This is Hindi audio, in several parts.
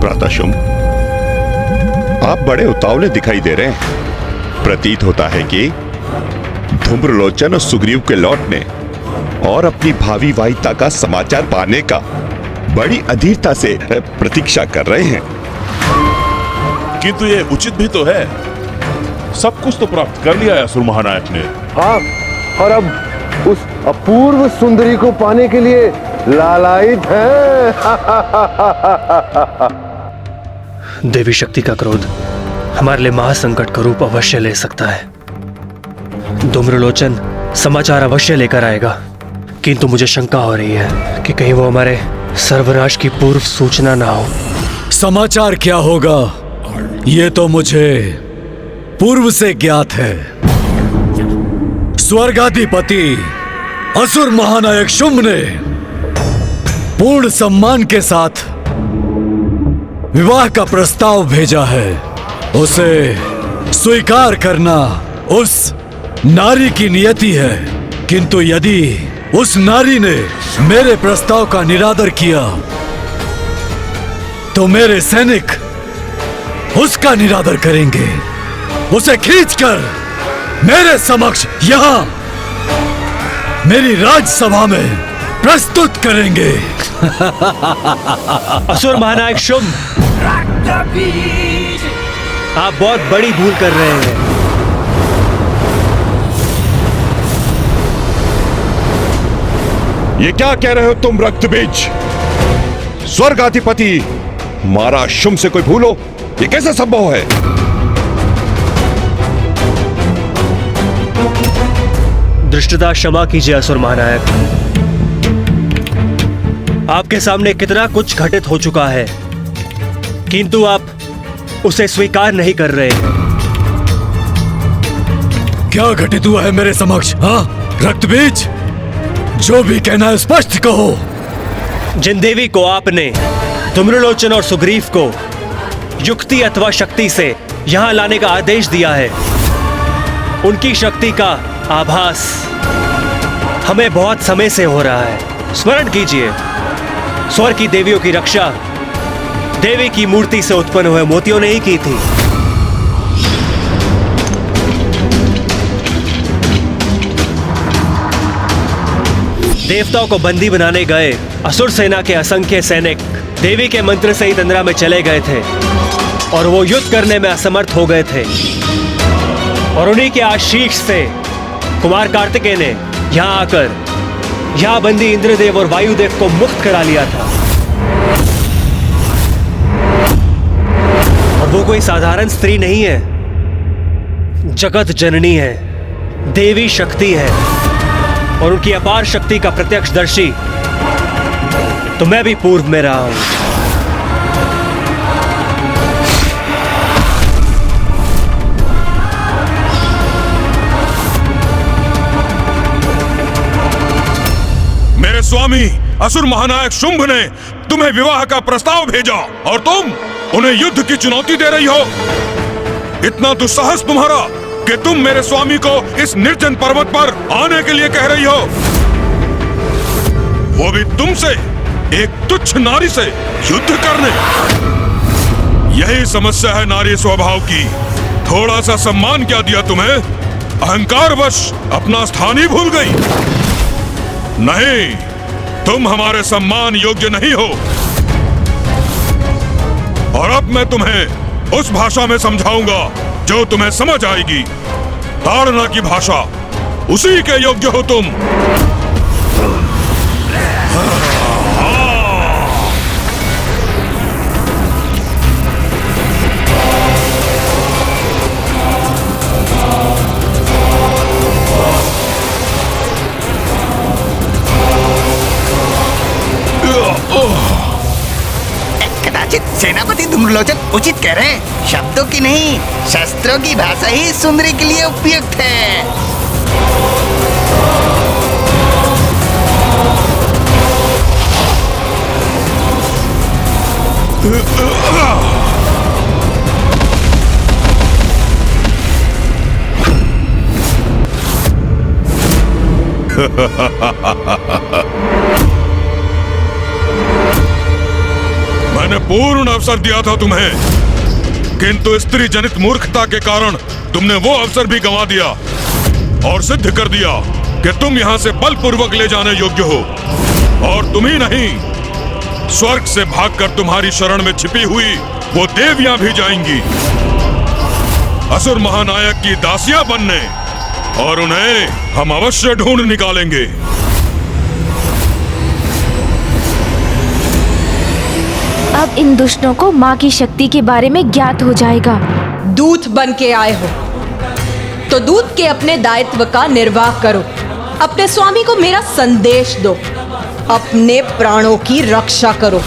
प्रातःशुंभ, आप बड़े उतावले दिखाई दे रहे हैं। प्रतीत होता है कि धूम्रलोचन और सुग्रीव के लौटने और अपनी भावी वाहिता का समाचार पाने का बड़ी अधीरता से प्रतीक्षा कर रहे हैं। किंतु ये उचित भी तो है। सब कुछ तो प्राप्त कर लिया है असुर महानायक ने। हाँ, और अब उस अपूर्व सुंदरी को पाने के लिए लालायित है। देवी शक्ति का क्रोध हमारे लिए महासंकट का रूप अवश्य ले सकता है। धूम्रलोचन समाचार अवश्य लेकर आएगा, किंतु मुझे शंका हो रही है कि कहीं वो हमारे सर्वनाश की पूर्व सूचना ना हो। समाचार क्या होगा ये तो मुझे पूर्व से ज्ञात है। स्वर्गाधिपति असुर महानायक शुंभ ने पूर्ण सम्मान के साथ विवाह का प्रस्ताव भेजा है। उसे स्वीकार करना उस नारी की नियति है, किंतु यदि उस नारी ने मेरे प्रस्ताव का निरादर किया तो मेरे सैनिक उसका निरादर करेंगे, उसे खींचकर मेरे समक्ष यहां मेरी राजसभा में प्रस्तुत करेंगे। असुर महानायक शुंभ, आप बहुत बड़ी भूल कर रहे हैं। ये क्या कह रहे हो तुम रक्तबीज? स्वर्गाधिपति महाराज शुंभ से कोई भूल हो, ये कैसे संभव है? दृष्टता क्षमा कीजिए असुर महानायक। आपके सामने कितना कुछ घटित हो चुका है, किंतु आप उसे स्वीकार नहीं कर रहे हैं। क्या घटित हुआ है मेरे समक्ष? हाँ रक्तबीज, जो भी कहना है स्पष्ट कहो। जिन देवी को आपने धूम्रलोचन और सुग्रीव को युक्ति अथवा शक्ति से यहां लाने का आदेश दिया है, उनकी शक्ति का आभास हमें बहुत समय से हो रहा है। स्मरण कीजिए, स्वर्ग की देवियों की रक्षा देवी की मूर्ति से उत्पन्न हुए मोतियों ने ही की थी। देवताओं को बंदी बनाने गए असुर सेना के असंख्य सैनिक देवी के मंत्र से ही तंद्रा में चले गए थे और वो युद्ध करने में असमर्थ हो गए थे, और उन्हीं के आशीष से कुमार कार्तिकेय ने यहां आकर यहां बंदी इंद्रदेव और वायुदेव को मुक्त करा लिया था। और वो कोई साधारण स्त्री नहीं है, जगत जननी है, देवी शक्ति है, और उनकी अपार शक्ति का प्रत्यक्षदर्शी तो मैं भी पूर्व में रहा हूं। मेरे स्वामी असुर महानायक शुंभ ने तुम्हें विवाह का प्रस्ताव भेजा और तुम उन्हें युद्ध की चुनौती दे रही हो। इतना दुस्साहस तुम्हारा कि तुम मेरे स्वामी को इस निर्जन पर्वत पर आने के लिए कह रही हो, वो भी तुमसे, एक तुच्छ नारी से युद्ध करने। यही समस्या है नारी स्वभाव की। थोड़ा सा सम्मान क्या दिया तुम्हें, अहंकारवश अपना स्थान ही भूल गई। नहीं, तुम हमारे सम्मान योग्य नहीं हो। और अब मैं तुम्हें उस भाषा में समझाऊंगा जो तुम्हें समझ आएगी। ताड़ना की भाषा, उसी के योग्य हो तुम। कदाचित सेनापति धूम्रलोचन उचित कह रहे हैं। शब्दों की नहीं, शस्त्रों की भाषा ही सुंदरी के लिए उपयुक्त है। मैंने पूर्ण अवसर दिया था तुम्हें, किंतु स्त्री जनित मूर्खता के कारण तुमने वो अवसर भी गंवा दिया और सिद्ध कर दिया कि तुम यहां से बलपूर्वक ले जाने योग्य हो। और तुम ही नहीं, स्वर्ग से भागकर तुम्हारी शरण में छिपी हुई वो देवियां भी जाएंगी असुर महानायक की दासियां बनने, और उन्हें हम अवश्य ढूंढ निकालेंगे। अब इन दुष्टों को माँ की शक्ति के बारे में ज्ञात हो जाएगा। दूत बन के आए हो तो दूत के अपने दायित्व का निर्वाह करो। अपने स्वामी को मेरा संदेश दो, अपने प्राणों की रक्षा करो,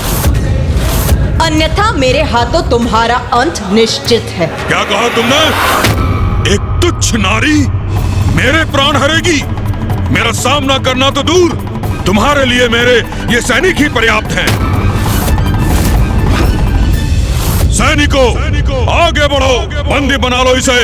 अन्यथा मेरे हाथों तुम्हारा अंत निश्चित है। क्या कहा तुमने? एक तुच्छ नारी मेरे प्राण हरेगी? मेरा सामना करना तो दूर, तुम्हारे लिए मेरे ये सैनिक ही पर्याप्त हैं। सैनिकों, आगे बढ़ो, बंदी बना लो इसे।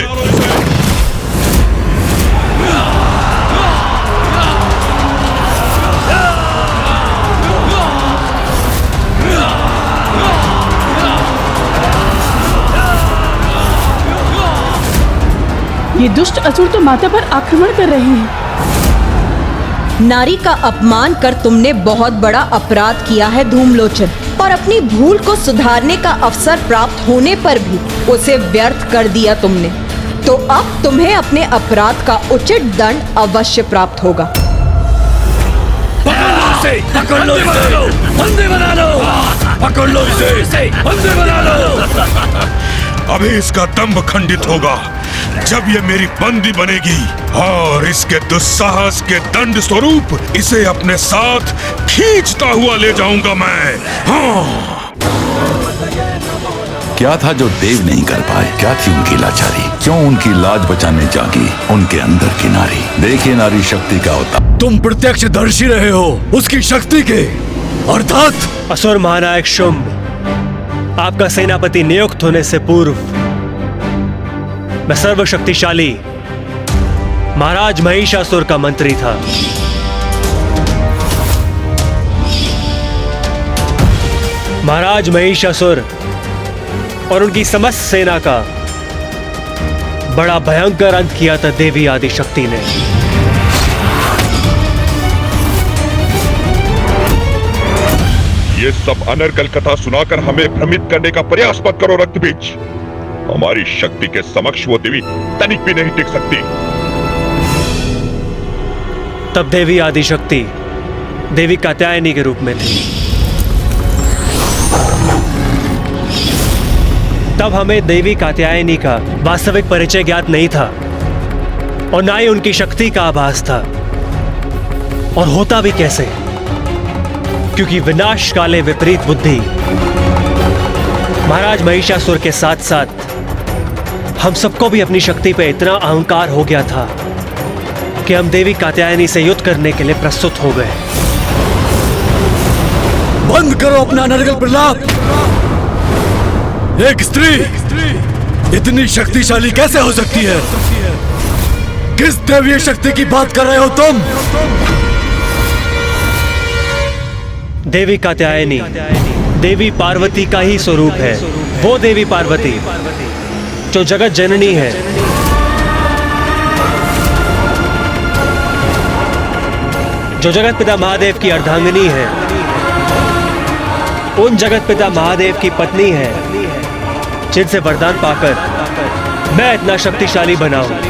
ये दुष्ट असुर तो माता पर आक्रमण कर रहे हैं। नारी का अपमान कर तुमने बहुत बड़ा अपराध किया है धूमलोचन, और अपनी भूल को सुधारने का अवसर प्राप्त होने पर भी उसे व्यर्थ कर दिया तुमने। तो अब तुम्हें अपने अपराध का उचित दंड अवश्य प्राप्त होगा। पकड़ लो इसे, बंदी बना लो, पकड़ लो इसे, बंदी बना लो। अभी इसका दंभ खंडित होगा जब ये मेरी बंदी बनेगी, और इसके दुस्साहस के दंड स्वरूप इसे अपने साथ खींचता हुआ ले जाऊंगा मैं। हाँ। क्या था जो देव नहीं कर पाए? क्या थी उनकी लाचारी? क्यों उनकी लाज बचाने जागी उनके अंदर की नारी? देखिए नारी शक्ति का अवतार। तुम प्रत्यक्षदर्शी रहे हो उसकी शक्ति के, अर्थात असुर महानायक शुंभ, आपका सेनापति नियुक्त होने से पूर्व मैं सर्वशक्तिशाली महाराज महिषासुर का मंत्री था। महाराज महिषासुर और उनकी समस्त सेना का बड़ा भयंकर अंत किया था देवी आदिशक्ति ने। ये सब अनर्गल कथा सुनाकर हमें भ्रमित करने का प्रयास मत करो रक्तबीज। हमारी शक्ति के समक्ष वो देवी तनिक भी नहीं टिक सकती। तब देवी आदिशक्ति देवी कात्यायनी के रूप में थी। तब हमें देवी कात्यायनी का वास्तविक परिचय ज्ञात नहीं था, और ना ही उनकी शक्ति का आभास था। और होता भी कैसे, क्योंकि विनाश काले विपरीत बुद्धि महाराज महिषासुर के साथ साथ हम सबको भी अपनी शक्ति पे इतना अहंकार हो गया था कि हम देवी कात्यायनी से युद्ध करने के लिए प्रस्तुत हो गए। बंद करो अपना अनर्गल प्रलाप। एक स्त्री इतनी शक्तिशाली कैसे हो सकती है? किस दैवीय शक्ति की बात कर रहे हो तुम? देवी कात्यायनी देवी पार्वती का ही स्वरूप है। वो देवी पार्वती जो जगत जननी है, जो जगत पिता महादेव की अर्धांगिनी है, उन जगत पिता महादेव की पत्नी है, जिनसे वरदान पाकर मैं इतना शक्तिशाली बना हूं।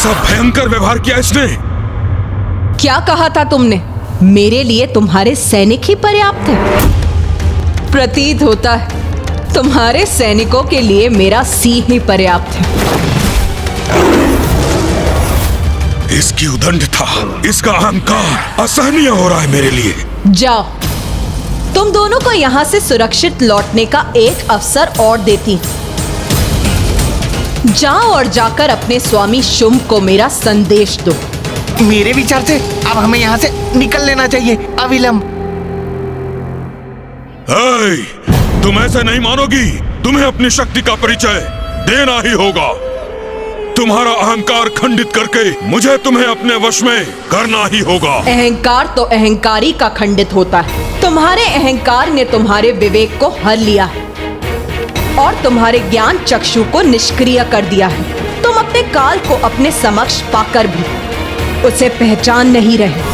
कैसा भयंकर व्यवहार किया इसने। क्या कहा था तुमने? मेरे लिए तुम्हारे सैनिक ही पर्याप्त है। प्रतीत होता है तुम्हारे सैनिकों के लिए मेरा सिंह ही पर्याप्त है। इसकी उदंडता, इसका अहंकार असहनीय हो रहा है मेरे लिए। जाओ, तुम दोनों को यहाँ से सुरक्षित लौटने का एक अवसर और देती। जाओ और जाकर अपने स्वामी शुंभ को मेरा संदेश दो। मेरे विचार से अब हमें यहाँ से निकल लेना चाहिए अविलंब। तुम ऐसे नहीं मानोगी। तुम्हें अपनी शक्ति का परिचय देना ही होगा। तुम्हारा अहंकार खंडित करके मुझे तुम्हें अपने वश में करना ही होगा। अहंकार तो अहंकारी का खंडित होता है। तुम्हारे अहंकार ने तुम्हारे विवेक को हर लिया है और तुम्हारे ज्ञान चक्षु को निष्क्रिय कर दिया है। तुम अपने काल को अपने समक्ष पाकर भी उसे पहचान नहीं रहे।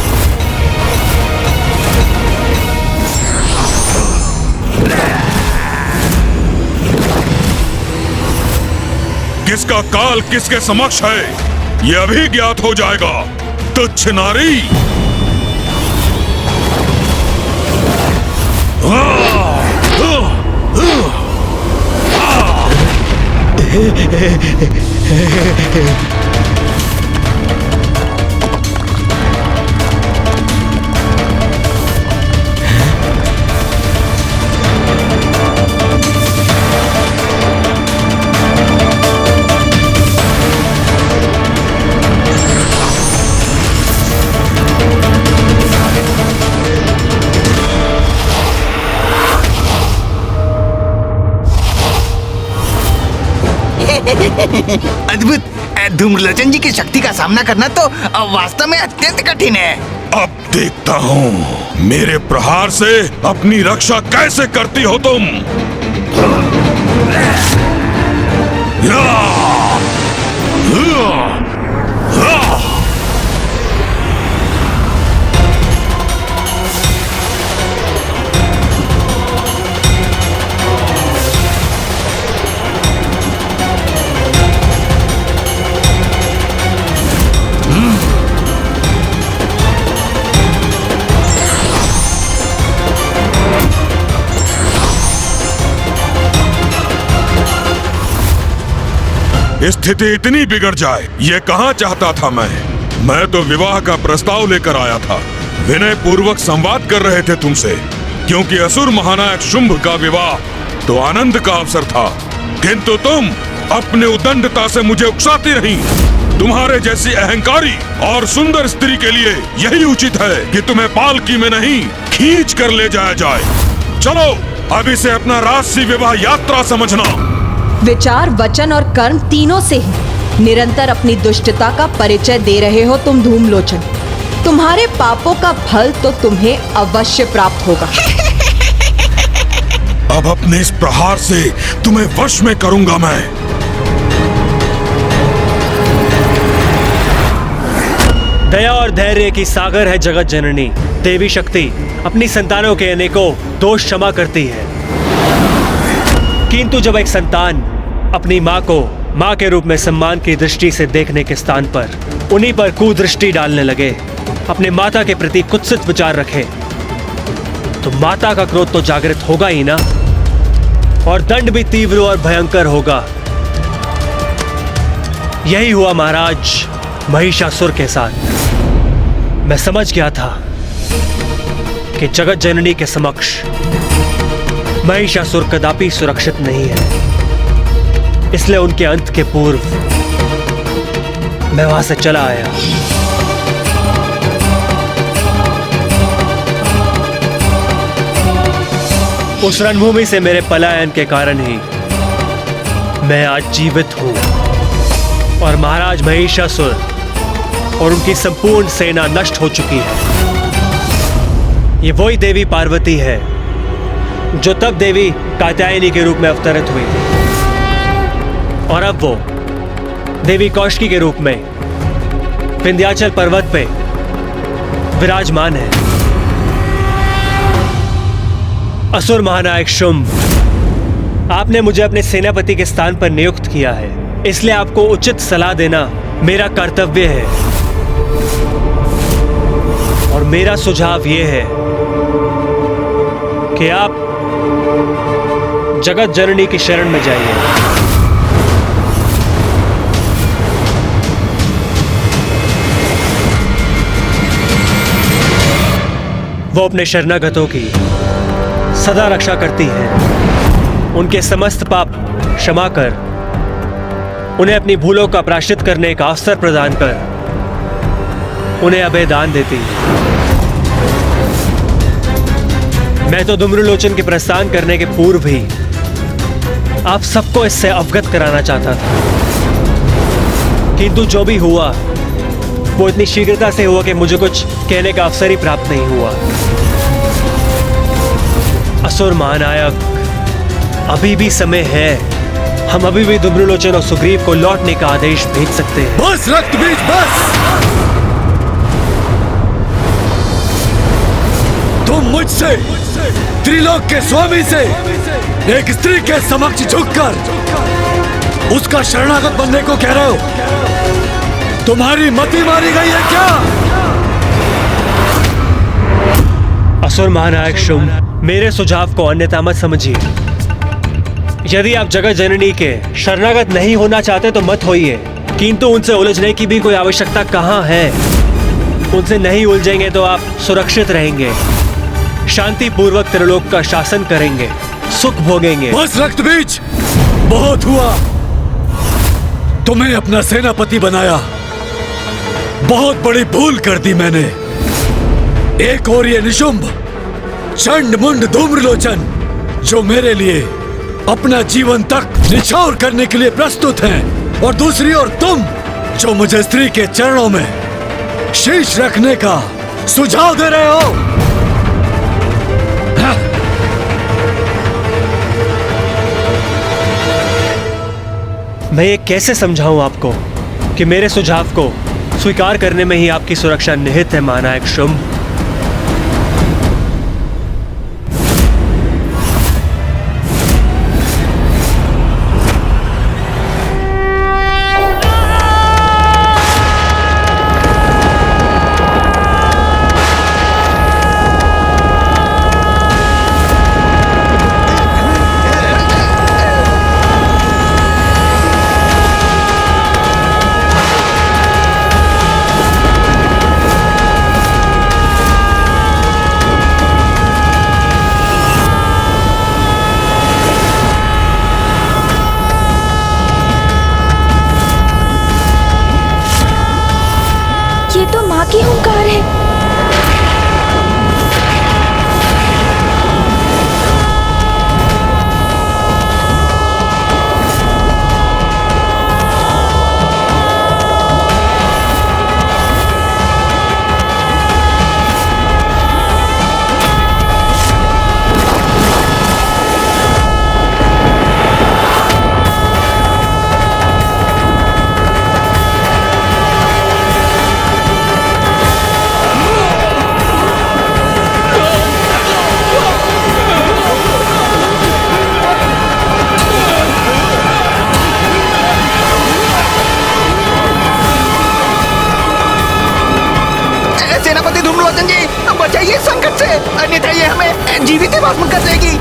किसका काल किसके समक्ष है ये अभी ज्ञात हो जाएगा। तुच्छ नारी। अद्भुत। धूम्रलोचन जी की शक्ति का सामना करना तो वास्तव में अत्यंत कठिन है। अब देखता हूँ मेरे प्रहार से अपनी रक्षा कैसे करती हो तुम। स्थिति इतनी बिगड़ जाए ये कहाँ चाहता था मैं तो विवाह का प्रस्ताव लेकर आया था। विनय पूर्वक संवाद कर रहे थे तुमसे, क्योंकि असुर महानायक शुंभ का विवाह तो आनंद का अवसर था। किंतु तुम अपने उदंडता से मुझे उकसाती रही। तुम्हारे जैसी अहंकारी और सुंदर स्त्री के लिए यही उचित है कि तुम्हें पालकी में नहीं खींच कर ले जाया जाए। चलो अब इसे अपना राजसी विवाह यात्रा समझना। विचार, वचन और कर्म तीनों से ही निरंतर अपनी दुष्टता का परिचय दे रहे हो तुम धूम्रलोचन। तुम्हारे पापों का फल तो तुम्हें अवश्य प्राप्त होगा। अब अपने इस प्रहार से तुम्हें वश में करूंगा मैं। दया और धैर्य की सागर है जगत जननी। देवी शक्ति अपनी संतानों के अनेकों दोष क्षमा करती है, किंतु जब एक संतान अपनी माँ को माँ के रूप में सम्मान की दृष्टि से देखने के स्थान पर उन्हीं पर कुदृष्टि डालने लगे, अपने माता के प्रति कुत्सित विचार रखे, तो माता का क्रोध तो जागृत होगा ही ना, और दंड भी तीव्र और भयंकर होगा। यही हुआ महाराज महिषासुर के साथ। मैं समझ गया था कि जगत जननी के समक्ष महिषासुर कदापि सुरक्षित नहीं है, इसलिए उनके अंत के पूर्व मैं वहां से चला आया। उस रणभूमि से मेरे पलायन के कारण ही मैं आज जीवित हूं, और महाराज महिषासुर और उनकी संपूर्ण सेना नष्ट हो चुकी है। ये वही देवी पार्वती है जो तब देवी कात्यायनी के रूप में अवतरित हुई थी, और अब वो देवी कौशिकी के रूप में विंध्याचल पर्वत पे विराजमान है। असुर महानायक शुंभ, आपने मुझे अपने सेनापति के स्थान पर नियुक्त किया है, इसलिए आपको उचित सलाह देना मेरा कर्तव्य है और मेरा सुझाव यह है कि आप जगत जननी की शरण में जाइए। वो अपने शरणागतों की सदा रक्षा करती है। उनके समस्त पाप क्षमा कर उन्हें अपनी भूलों का प्रायश्चित करने का अवसर प्रदान कर उन्हें अभय दान देती है। मैं तो धूम्रलोचन के प्रस्थान करने के पूर्व ही आप सबको इससे अवगत कराना चाहता था, किंतु जो भी हुआ वो इतनी शीघ्रता से हुआ कि मुझे कुछ कहने का अवसर ही प्राप्त नहीं हुआ। असुर महानायक, अभी भी समय है। हम अभी भी धूम्रलोचन और सुग्रीव को लौटने का आदेश भेज सकते हैं। बस रक्तबीज, बस! तुम मुझसे, त्रिलोक के स्वामी से, एक स्त्री के समक्ष झुककर उसका शरणागत बनने को कह रहे हो? तुम्हारी मति मारी गई है क्या? असुर महानायक शुंभ, मेरे सुझाव को अन्यथा मत समझिए। यदि आप जगत जननी के शरणागत नहीं होना चाहते तो मत होइए, किंतु उनसे उलझने की भी कोई आवश्यकता कहाँ है। उनसे नहीं उलझेंगे तो आप सुरक्षित रहेंगे, शांति पूर्वक त्रिलोक का शासन करेंगे, सुख भोगेंगे। बस रक्तबीज, बहुत हुआ। तुम्हें अपना सेनापति बनाया, बहुत बड़ी भूल कर दी मैंने। एक और ये निशुंभ, चंड मुंड धूम्रलोचन, जो मेरे लिए अपना जीवन तक निछावर करने के लिए प्रस्तुत हैं, और दूसरी ओर तुम, जो मुझे स्त्री के चरणों में शीश रखने का सुझाव दे रहे हो। मैं ये कैसे समझाऊं आपको कि मेरे सुझाव को स्वीकार करने में ही आपकी सुरक्षा निहित है, महानायक शुंभ। ये तो माँ की हुंकार है। सेनापति धूम्रलोचन जी, बचाइए संकट से, अन्यथा ये हमें जीवित ही भस्म कर देगी।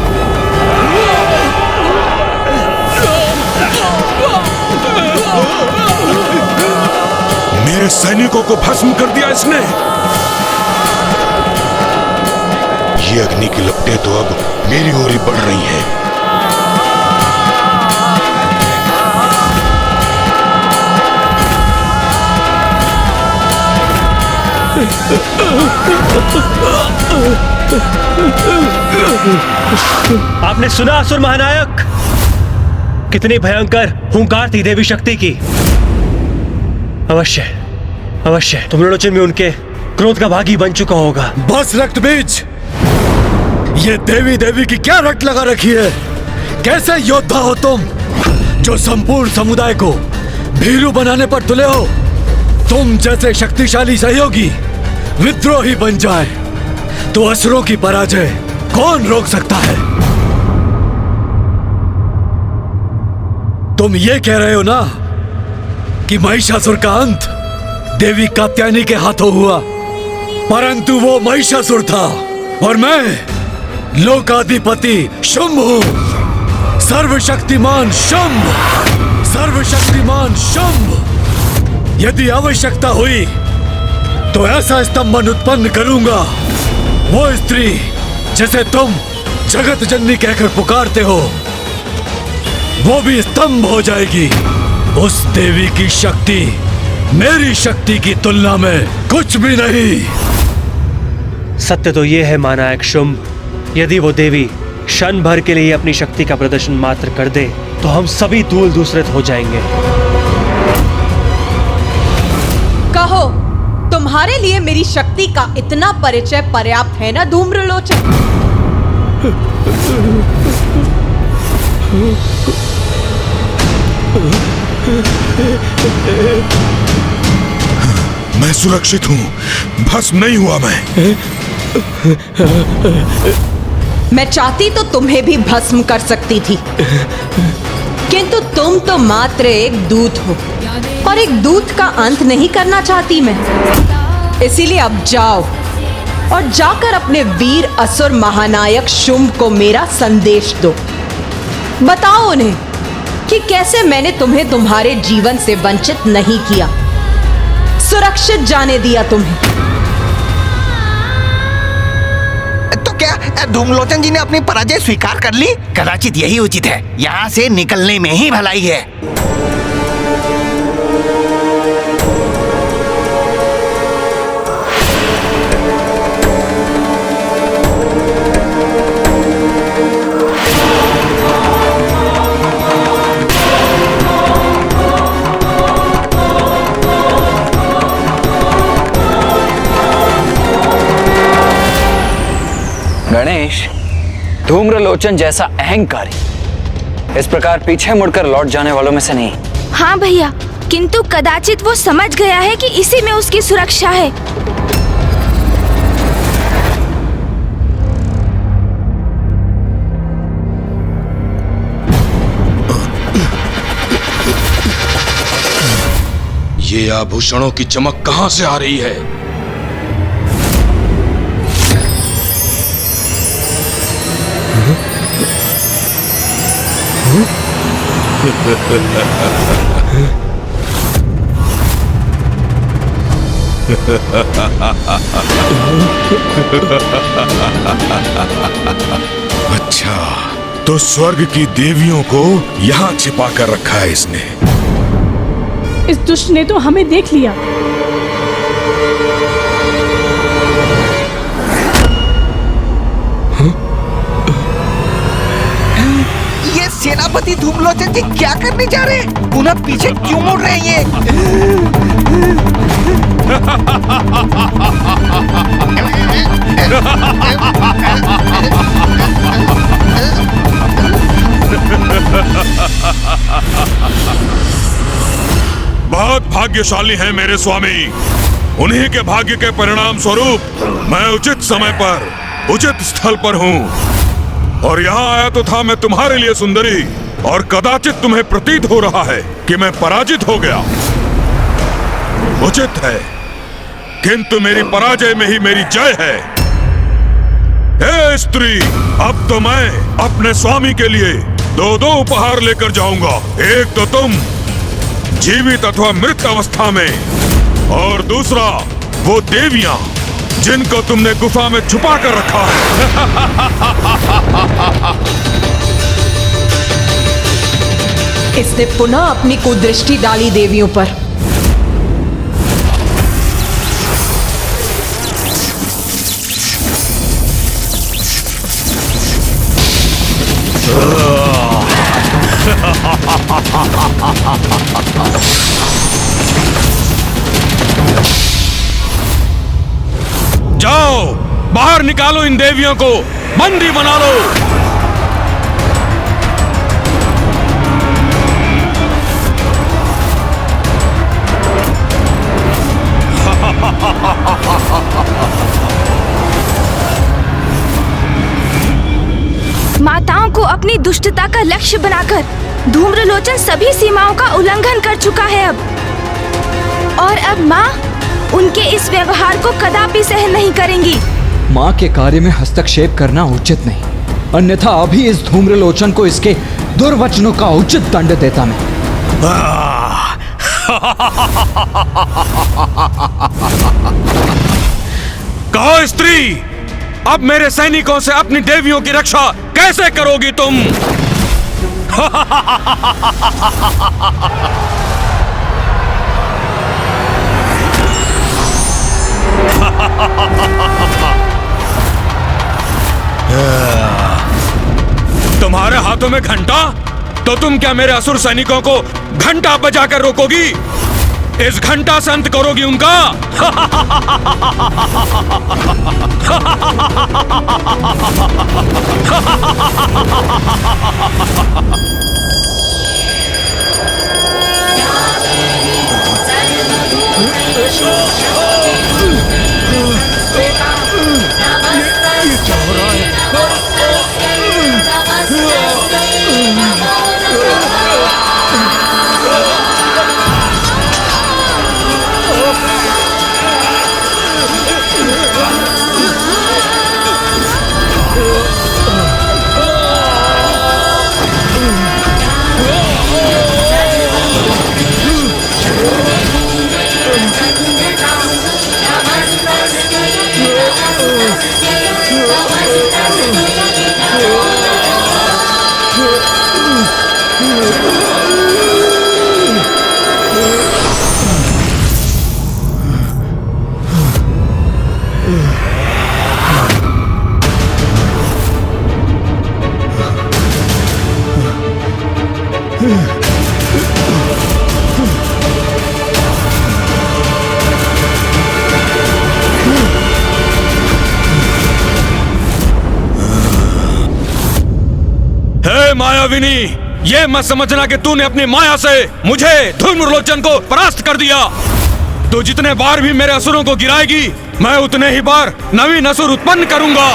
मेरे सैनिकों को भस्म कर दिया इसने। ये अग्नि की लपटें तो अब मेरी ओर ही बढ़ रही हैं। आपने सुना असुर महानायक? कितनी भयंकर हुंकार थी देवी शक्ति की। अवश्य अवश्य धूम्रलोचन में उनके क्रोध का भागी बन चुका होगा। बस रक्तबीज, ये देवी देवी की क्या रट लगा रखी है? कैसे योद्धा हो तुम, जो संपूर्ण समुदाय को भीरू बनाने पर तुले हो? तुम जैसे शक्तिशाली सहयोगी विद्रोही बन जाए तो असुरों की पराजय कौन रोक सकता है? तुम ये कह रहे हो ना कि महिषासुर का अंत देवी कात्यायनी के हाथों हुआ, परंतु वो महिषासुर था और मैं लोकाधिपति शुंभ हूं। सर्वशक्तिमान शुंभ, सर्वशक्तिमान शुंभ। यदि आवश्यकता हुई तो ऐसा स्तंभन उत्पन्न करूंगा, वो स्त्री जिसे तुम जगत जननी कहकर पुकारते हो वो भी स्तंभ हो जाएगी। उस देवी की शक्ति मेरी शक्ति की तुलना में कुछ भी नहीं। सत्य तो यह है मानायक शुंभ, यदि वो देवी क्षण भर के लिए अपनी शक्ति का प्रदर्शन मात्र कर दे तो हम सभी दूल दूसरित हो जाएंगे। कहो, तुम्हारे लिए मेरी शक्ति का इतना परिचय पर्याप्त है ना धूम्रलोचन? मैं सुरक्षित हूं, भस्म नहीं हुआ मैं चाहती तो तुम्हें भी भस्म कर सकती थी, किंतु तुम तो मात्र एक दूत हो और एक दूत का अंत नहीं करना चाहती मैं। इसीलिए अब जाओ और जाकर अपने वीर असुर महानायक शुंभ को मेरा संदेश दो। बताओ उन्हें कि कैसे मैंने तुम्हें तुम्हारे जीवन से वंचित नहीं किया, सुरक्षित जाने दिया तुम्हें। तो क्या धूम्रलोचन जी ने अपनी पराजय स्वीकार कर ली? कदाचित यही उचित है, यहाँ से निकलने में ही भलाई है। गणेश, धूम्रलोचन जैसा अहंकारी इस प्रकार पीछे मुड़कर लौट जाने वालों में से नहीं। हाँ भैया, किंतु कदाचित वो समझ गया है कि इसी में उसकी सुरक्षा है। ये आभूषणों की चमक कहां से आ रही है? अच्छा, तो स्वर्ग की देवियों को यहाँ छिपा कर रखा है इसने। इस दुष्ट ने तो हमें देख लिया। ये सेनापति धूम्रलोचन जी क्या करने जा रहे हैं? पुनः पीछे क्यों मुड़ रहे हैं बहुत भाग्यशाली हैं मेरे स्वामी। उन्हीं के भाग्य के परिणाम स्वरूप मैं उचित समय पर उचित स्थल पर हूँ और यहाँ आया तो था मैं तुम्हारे लिए सुंदरी, और कदाचित तुम्हें प्रतीत हो रहा है कि मैं पराजित हो गया। उचित है, किंतु मेरी पराजय में ही मेरी जय है। हे स्त्री, अब तो मैं अपने स्वामी के लिए दो उपहार लेकर जाऊंगा। एक तो तुम जीवित अथवा मृत अवस्था में, और दूसरा वो देवियां जिनको तुमने गुफा में छुपा कर रखा है। इसने पुनः अपनी कुदृष्टि डाली देवियों पर। जाओ, बाहर निकालो इन देवियों को, बंदी बना लो। माताओं को अपनी दुष्टता का लक्ष्य बनाकर धूम्रलोचन सभी सीमाओं का उल्लंघन कर चुका है। अब और अब माँ उनके इस व्यवहार को कदापि सहन नहीं करेंगी। माँ के कार्य में हस्तक्षेप करना उचित नहीं, अन्यथा अभी इस धूम्रलोचन को इसके दुर्वचनों का उचित दंड देता मैं। कहो स्त्री, अब मेरे सैनिकों से अपनी देवियों की रक्षा कैसे करोगी तुम? तुम्हारे हाथों में घंटा, तो तुम क्या मेरे असुर सैनिकों को घंटा बजाकर रोकोगी? इस घंटा से अंत करोगी उनका? मायाविनी, ये मत समझना कि तूने अपनी माया से मुझे धूम्रलोचन को परास्त कर दिया। तू जितने बार भी मेरे असुरों को गिराएगी, मैं उतने ही बार नवीन असुर उत्पन्न करूंगा।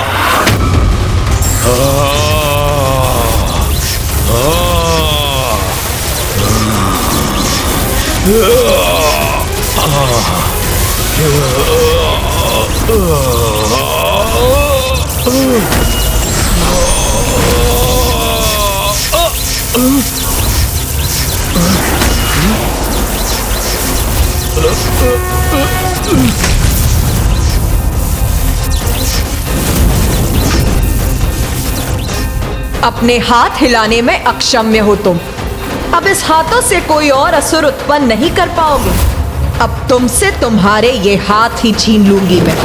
अपने हाथ हिलाने में अक्षम्य हो तुम। अब इस हाथों से कोई और असुर उत्पन्न नहीं कर पाओगे। अब तुमसे तुम्हारे ये हाथ ही छीन लूंगी मैं।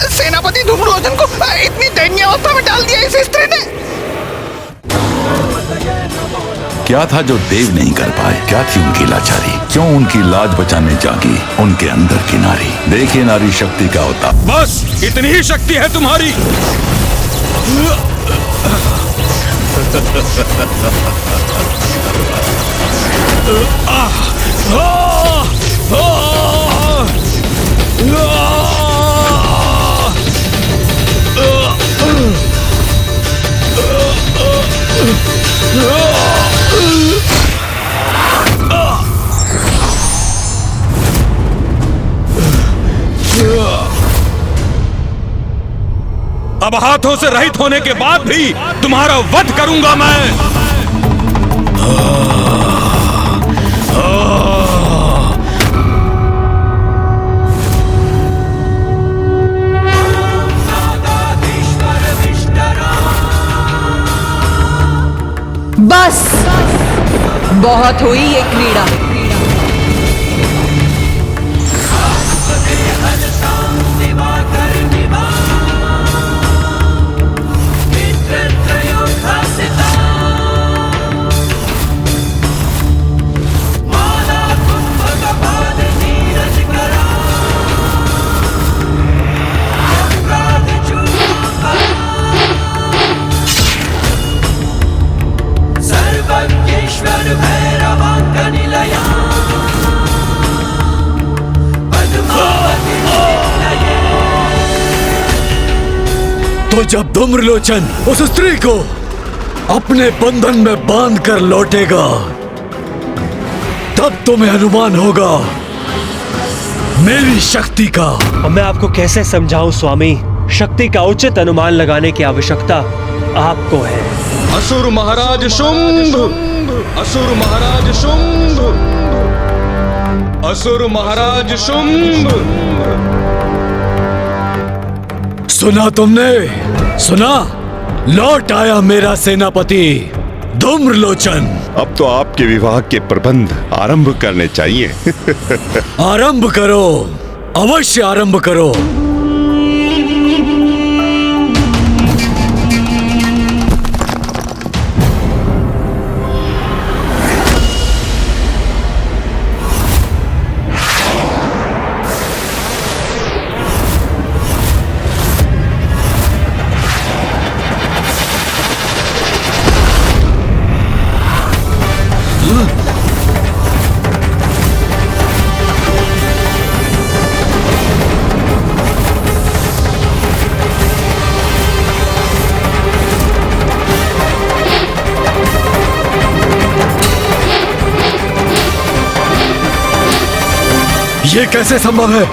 सेनापति धूम्रलोचन को इतनी दयनीय अवस्था में डाल दिया इस स्त्री ने। क्या था जो देव नहीं कर पाए? क्या थी उनकी लाचारी? क्यों उनकी लाज बचाने जागी उनके अंदर की नारी? देखिए नारी शक्ति का होता। बस इतनी ही शक्ति है तुम्हारी। अब हाथों से रहित होने के बाद भी तुम्हारा वध करूंगा मैं। बस बहुत हुई ये क्रीड़ा। तो जब धूम्रलोचन उस स्त्री को अपने बंधन में बांध कर लौटेगा, तब तुम्हें अनुमान होगा मेरी शक्ति का। अब मैं आपको कैसे समझाऊं स्वामी, शक्ति का उचित अनुमान लगाने की आवश्यकता आपको है। असुर महाराज शुंभ, असुर महाराज शुंभ, असुर महाराज शुंभ। सुना तुमने? सुना? लौट आया मेरा सेनापति धूम्रलोचन। अब तो आपके विवाह के प्रबंध आरंभ करने चाहिए। आरंभ करो, अवश्य आरंभ करो। ये कैसे संभव है?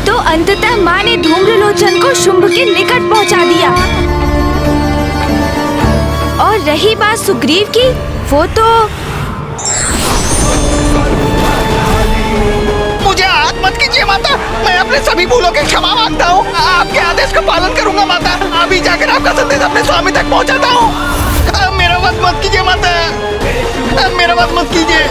तो अंततः माँ ने धूम्रलोचन को शुंभ के निकट पहुंचा दिया। और रही बात सुग्रीव की, वो तो मुझे आग मत कीजिए माता, मैं अपने सभी भूलों की क्षमा मांगता हूँ। आपके आदेश का पालन करूंगा माता। अभी जाकर आपका संदेश अपने स्वामी तक पहुँचाता हूँ। मेरा वध मत कीजिए माता, मेरा वध मत कीजिए।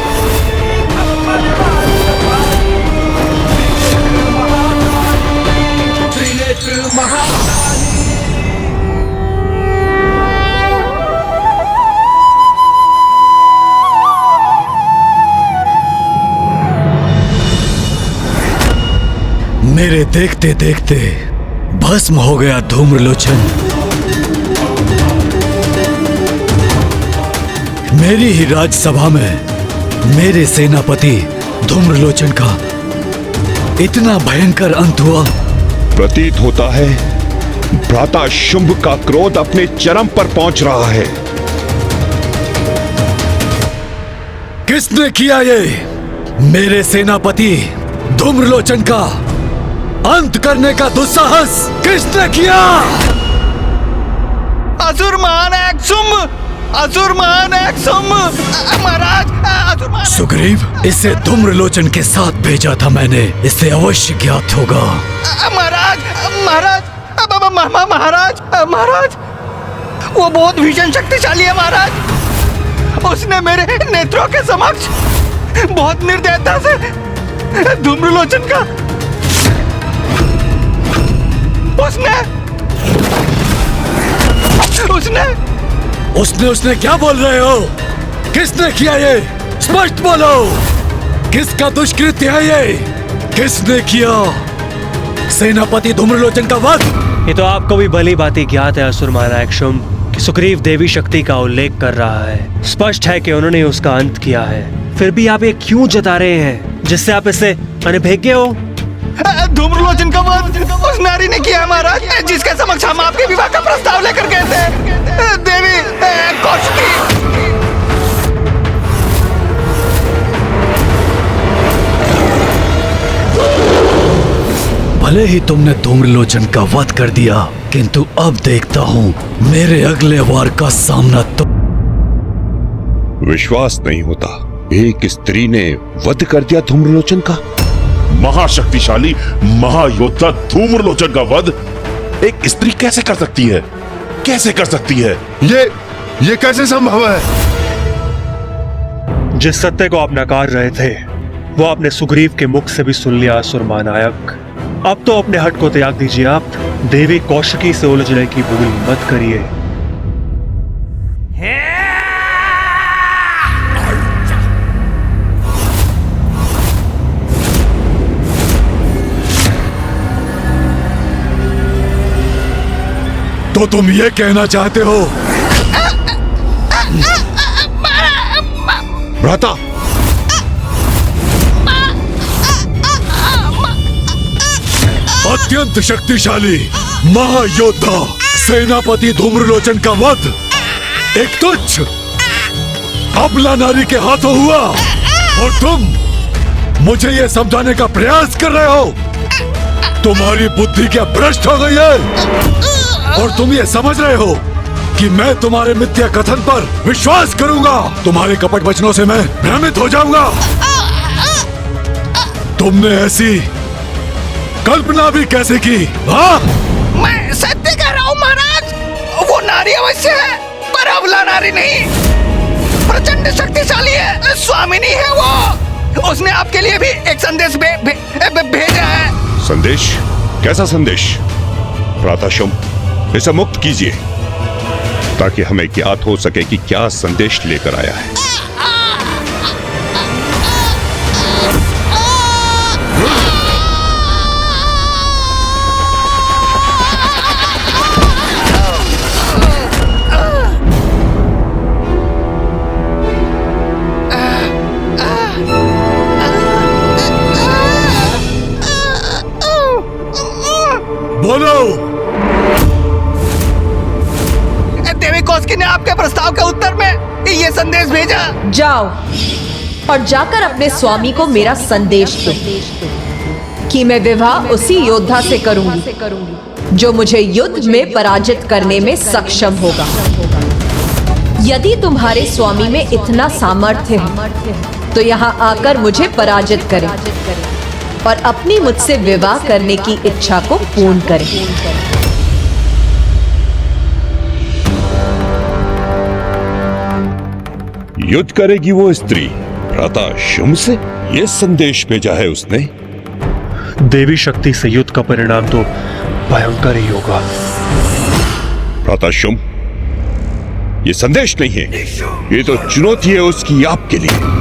मेरे देखते देखते भस्म हो गया धूम्रलोचन। मेरी ही राजसभा में मेरे सेनापति धूम्रलोचन का इतना भयंकर अंत हुआ। प्रतीत होता है भ्राता शुंभ का क्रोध अपने चरम पर पहुंच रहा है। किसने किया ये? मेरे सेनापति धूम्रलोचन का अंत करने का दुस्साहस किसने किया? असुर महानायक शुंभ, असुर महानायक शुंभ। महाराज, असुर महानायक। सुग्रीव, इसे धूम्रलोचन के साथ भेजा था मैंने, इसे अवश्य ज्ञात होगा। महाराज, महाराज, महाराज, महाराज, वो बहुत भीषण शक्तिशाली है महाराज। उसने मेरे नेत्रों के समक्ष बहुत निर्दयता से धूम्रलोचन का उसने क्या बोल रहे हो? किसने किया ये? स्पष्ट बोलो, किसका दुष्कृत्य है ये? किसने किया सेनापति धूम्रलोचन का वध? ये तो आपको भी भली भांति ज्ञात है असुर महानायक शुंभ कि सुग्रीव देवी शक्ति का उल्लेख कर रहा है। स्पष्ट है कि उन्होंने उसका अंत किया है। फिर भी आप ये क्यों जता रहे हैं जिससे आप इससे अनभिज्ञ हो? धूम्रलोचन का वध उस नारी ने किया महाराज, जिसके समक्ष हम आपके विवाह का प्रस्ताव लेकर गए थे, देवी कौशिकी। भले ही तुमने धूम्रलोचन का वध कर दिया, किंतु अब देखता हूँ मेरे अगले वार का सामना तो। विश्वास नहीं होता, एक स्त्री ने वध कर दिया धूम्रलोचन का। महाशक्तिशाली महायोद्धा धूम्रलोचन का वध एक स्त्री कैसे कर सकती है? कैसे कर सकती है? ये कैसे संभव है? जिस सत्य को आप नकार रहे थे वो आपने सुग्रीव के मुख से भी सुन लिया असुर महानायक। अब तो अपने हट को त्याग दीजिए। आप देवी कौशिकी से उलझने की भूल मत करिए। तो तुम ये कहना चाहते हो? भ्राता, अत्यंत शक्तिशाली महायोद्धा सेनापति धूम्रलोचन का वध एक तुच्छ अबला नारी के हाथों हुआ, और तुम मुझे ये समझाने का प्रयास कर रहे हो। तुम्हारी बुद्धि क्या भ्रष्ट हो गई है, और तुम ये समझ रहे हो कि मैं तुम्हारे मिथ्या कथन पर विश्वास करूंगा। तुम्हारे कपट वचनों से मैं भ्रमित हो जाऊंगा। तुमने ऐसी कल्पना भी कैसे की? हाँ, मैं सत्य कह रहा हूँ महाराज। वो नारी अवश्य है, पर अबला नारी नहीं। प्रचंड शक्तिशाली है, स्वामिनी है वो। उसने आपके लिए भी एक संदेश भेजा है। संदेश? कैसा संदेश? प्रातःशुम, इसे मुक्त कीजिए ताकि हमें ज्ञात हो सके कि क्या संदेश लेकर आया है। बोलो। देवी कौशिकी ने आपके प्रस्ताव के उत्तर में ये संदेश भेजा। जाओ और जाकर अपने स्वामी को मेरा संदेश दो कि मैं विवाह उसी योद्धा से करूंगी जो मुझे युद्ध में पराजित करने में सक्षम होगा। यदि तुम्हारे स्वामी में इतना सामर्थ्य है तो यहाँ आकर मुझे पराजित करें और अपनी मुझसे विवाह करने की इच्छा को पूर्ण करें। युद्ध करेगी वो स्त्री प्रातःशुम से? ये संदेश भेजा है उसने। देवी शक्ति से युद्ध का परिणाम तो भयंकर ही होगा। प्रातःशुम, ये संदेश नहीं है, ये तो चुनौती है उसकी आपके लिए।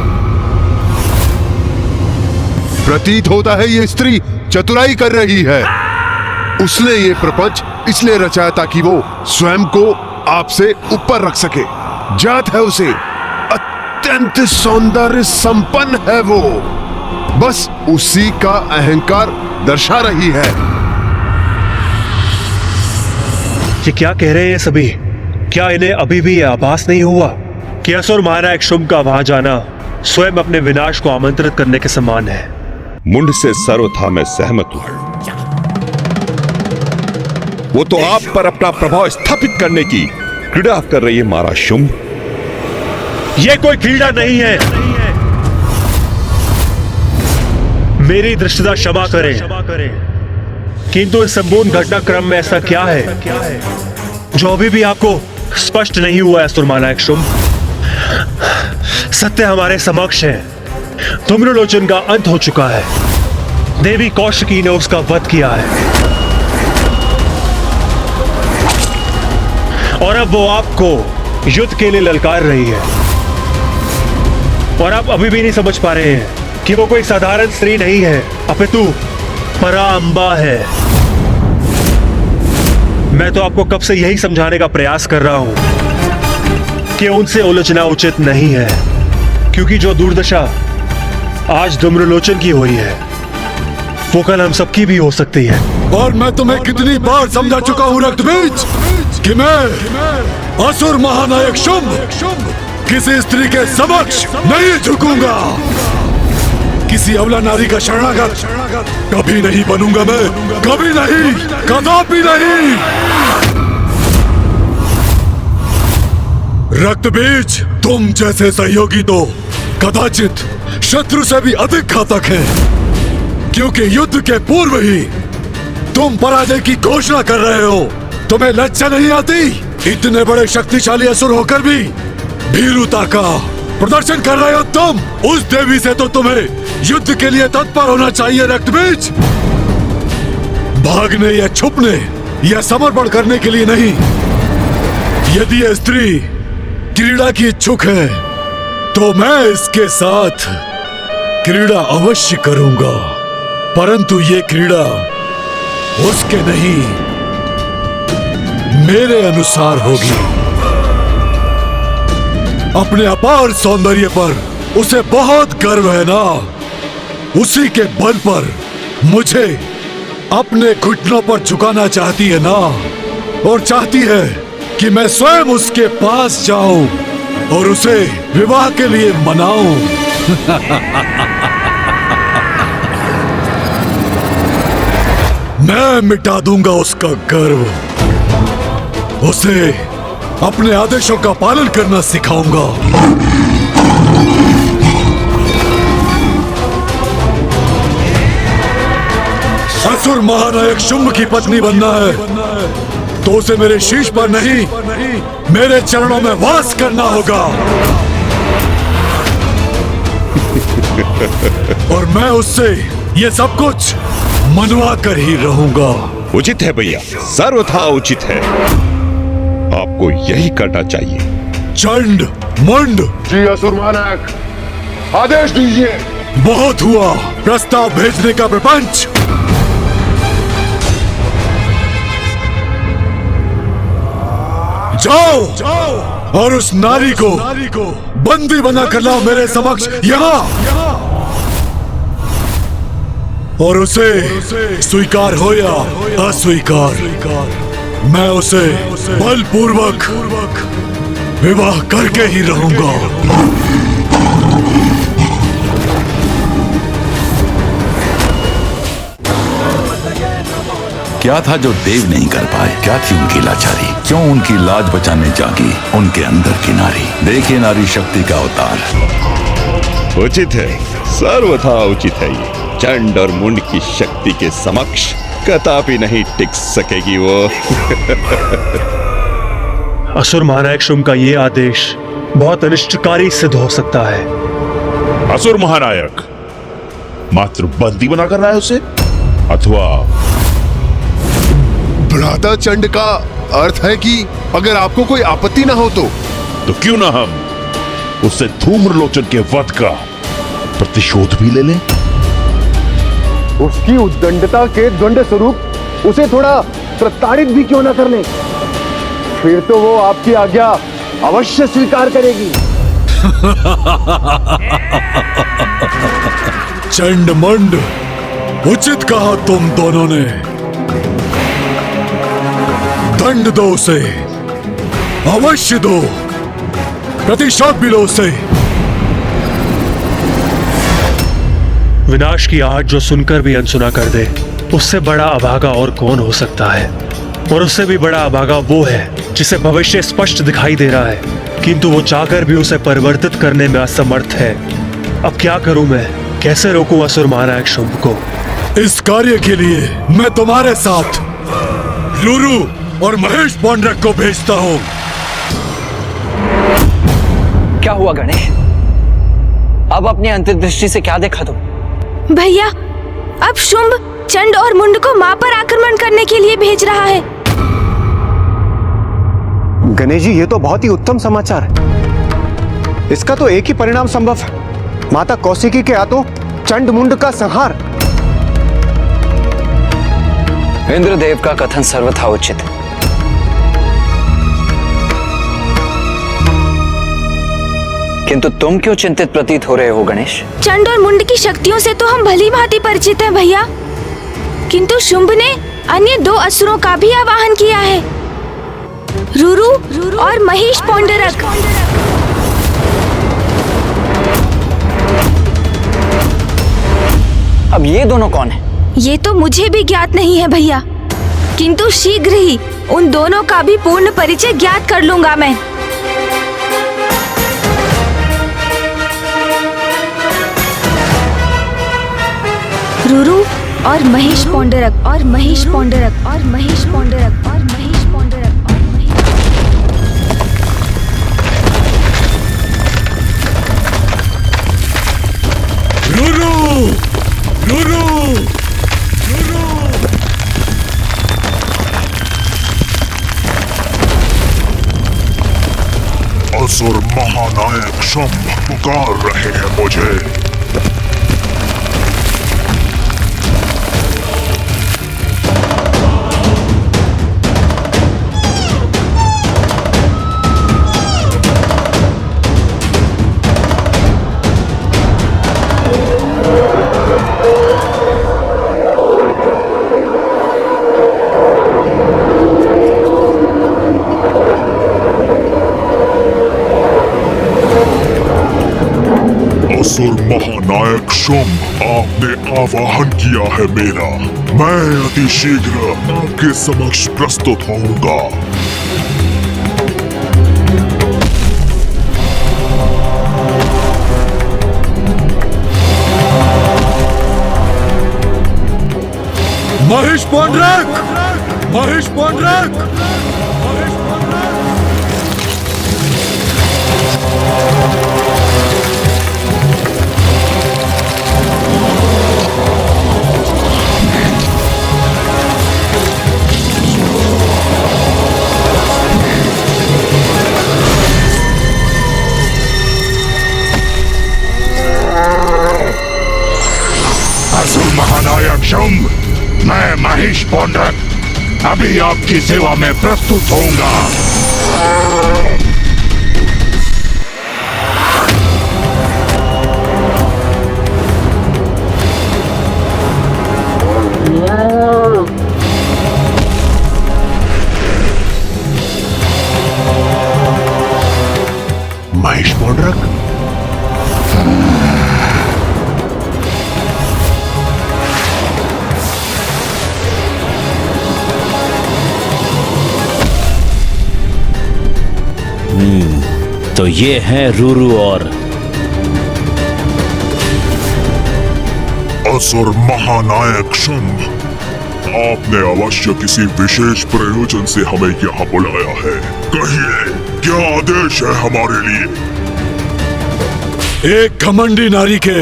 प्रतीत होता है ये स्त्री चतुराई कर रही है। उसने ये प्रपंच इसलिए रचाया ताकि वो स्वयं को आपसे ऊपर रख सके। जात है उसे, अत्यंत सौंदर्य संपन्न है वो, बस उसी का अहंकार दर्शा रही है। ये क्या कह रहे हैं सभी? क्या इन्हें अभी भी यह आभास नहीं हुआ कि असुर महानायक शुंभ का वहां जाना स्वयं अपने विनाश को आमंत्रित करने के समान है? मुंड से सर्वथा मैं सहमत हूं। वो तो आप पर अपना प्रभाव स्थापित करने की क्रीड़ा कर रही है महाराज शुंभ। यह कोई क्रीड़ा नहीं है। मेरी दृष्टता क्षमा करें, किंतु इस संपूर्ण घटनाक्रम में ऐसा क्या है जो अभी भी आपको स्पष्ट नहीं हुआ है असुर महानायक शुंभ? सत्य हमारे समक्ष है। धूम्रलोचन का अंत हो चुका है। देवी कौशिकी ने उसका वध किया है और अब वो आपको युद्ध के लिए ललकार रही है। और आप अभी भी नहीं समझ पा रहे हैं कि वो कोई साधारण स्त्री नहीं है, अपितु परांबा है। मैं तो आपको कब से यही समझाने का प्रयास कर रहा हूं कि उनसे उलझना उचित नहीं है, क्योंकि जो दुर्दशा आज धूम्रलोचन की हुई है वो कल हम सबकी भी हो सकती है। और मैं तुम्हें कितनी बार समझा चुका हूं रक्तबीज कि मैं असुर महानायक शुंभ किसी स्त्री के समक्ष नहीं झुकूंगा। किसी अबला नारी का शरणागत कभी नहीं बनूंगा मैं, कभी नहीं, कदापि नहीं। रक्तबीज, तुम जैसे सहयोगी तो कदाचित शत्रु से भी अधिक घातक है, क्योंकि युद्ध के पूर्व ही तुम पराजय की घोषणा कर रहे हो। तुम्हें लज्जा नहीं आती? इतने बड़े शक्तिशाली असुर होकर भी भीरुता का प्रदर्शन कर रहे हो तुम। उस देवी से तो तुम्हें युद्ध के लिए तत्पर होना चाहिए रक्तबीज, भागने या छुपने या समर्पण करने के लिए नहीं। यदि यह स्त्री क्रीड़ा की इच्छुक है तो मैं इसके साथ क्रीड़ा अवश्य करूंगा, परंतु ये क्रीड़ा उसके नहीं मेरे अनुसार होगी। अपने अपार सौंदर्य पर उसे बहुत गर्व है ना, उसी के बल पर मुझे अपने घुटनों पर झुकाना चाहती है ना, और चाहती है कि मैं स्वयं उसके पास जाऊं और उसे विवाह के लिए मनाऊं। मैं मिटा दूंगा उसका गर्व, उसे अपने आदेशों का पालन करना सिखाऊंगा। असुर महानायक शुंभ की पत्नी बनना है तो उसे मेरे शीश पर नहीं, मेरे चरणों में वास करना होगा। और मैं उससे ये सब कुछ मनवा कर ही रहूंगा। उचित है भैया, सर्वथा उचित है। आपको यही करना चाहिए। चंड मुंड। जी असुर महानायक, आदेश दीजिए। बहुत हुआ प्रस्ताव भेजने का प्रपंच। जाओ और उस नारी को बंदी बना कर लाओ मेरे समक्ष यहाँ, और उसे स्वीकार हो या अस्वीकार, मैं उसे बलपूर्वक विवाह करके ही रहूंगा। क्या था जो देव नहीं कर पाए? क्या थी उनकी लाचारी? क्यों उनकी लाज बचाने जागी उनके अंदर की नारी? देखिए नारी शक्ति का अवतार। उचित है, सर्वथा उचित है। ये चंड और मुंड की शक्ति के समक्ष कदापि नहीं टिक सकेगी वो। असुर महानायक शुंभ का ये आदेश बहुत अनिष्टकारी सिद्ध हो सकता है। असुर महानायक मात्र बंदी बनाकर रहा है उसे, अथवा भ्राता चंड का अर्थ है कि अगर आपको कोई आपत्ति ना हो तो क्यों ना हम उससे धूम्रलोचन के वध का प्रतिशोध भी ले लें? उसकी उद्दंडता के दंड स्वरूप उसे थोड़ा प्रताड़ित भी क्यों ना कर लें? फिर तो वो आपकी आज्ञा अवश्य स्वीकार करेगी। चंड मुंड, उचित कहा तुम दोनों ने। दंड दो उसे, अवश्य दो, प्रतिशोध भी लो उसे। विनाश की आहट जो सुनकर भी अनसुना कर दे, उससे बड़ा अभागा और कौन हो सकता है। और उससे भी बड़ा अभागा वो है जिसे भविष्य स्पष्ट दिखाई दे रहा है, किंतु वो चाहकर भी उसे परिवर्तित करने में असमर्थ है। अब क्या करूं मैं? कैसे रोकूं असुर महानायक शुंभ को? इस कार्य के लिए मैं तुम्हारे साथ लूरू और महेश पौंड्रक को भेजता हूं। क्या हुआ गणेश? अब अपनी अंतर्दृष्टि से क्या देखा तुम? भैया, अब शुंभ चंड और मुंड को मां पर आक्रमण करने के लिए भेज रहा है। गणेश जी, ये तो बहुत ही उत्तम समाचार है। इसका तो एक ही परिणाम संभव है, माता कौशिकी के हाथों चंड मुंड का संहार। इंद्रदेव का कथन सर्वथा उचित है। किंतु तुम क्यों चिंतित प्रतीत हो रहे हो गणेश? चंड और मुंड की शक्तियों से तो हम भली भांति परिचित हैं भैया, किंतु शुंभ ने अन्य दो असुरों का भी आवाहन किया है, रुरु और महेश पौंडरक। अब ये दोनों कौन है? ये तो मुझे भी ज्ञात नहीं है भैया, किंतु शीघ्र ही उन दोनों का भी पूर्ण परिचय ज्ञात कर लूंगा मैं। रुरु और महेश पौंडरक और महेश पौंडरक और महेश पौंडरक और महेश पौंडरक और महेश। रुरु, रुरु, रुरु। असुर महानायक शुंभ पुकार रहे हैं मुझे। शुंभ, आपने आवाहन किया है मेरा। मैं अति शीघ्र आपके समक्ष प्रस्तुत होऊंगा। महेश पौंड्रक! महेश पौंड्रक! असुर महानायक शुंभ, मैं महेश पौंड्रक अभी आपकी सेवा में प्रस्तुत होऊंगा। महेश पौंड्रक, तो ये हैं रूरू और असुर महानायक शुंभ, आपने अवश्य किसी विशेष प्रयोजन से हमें यहाँ बुलाया है। कहिए, क्या आदेश है हमारे लिए? एक घमंडी नारी के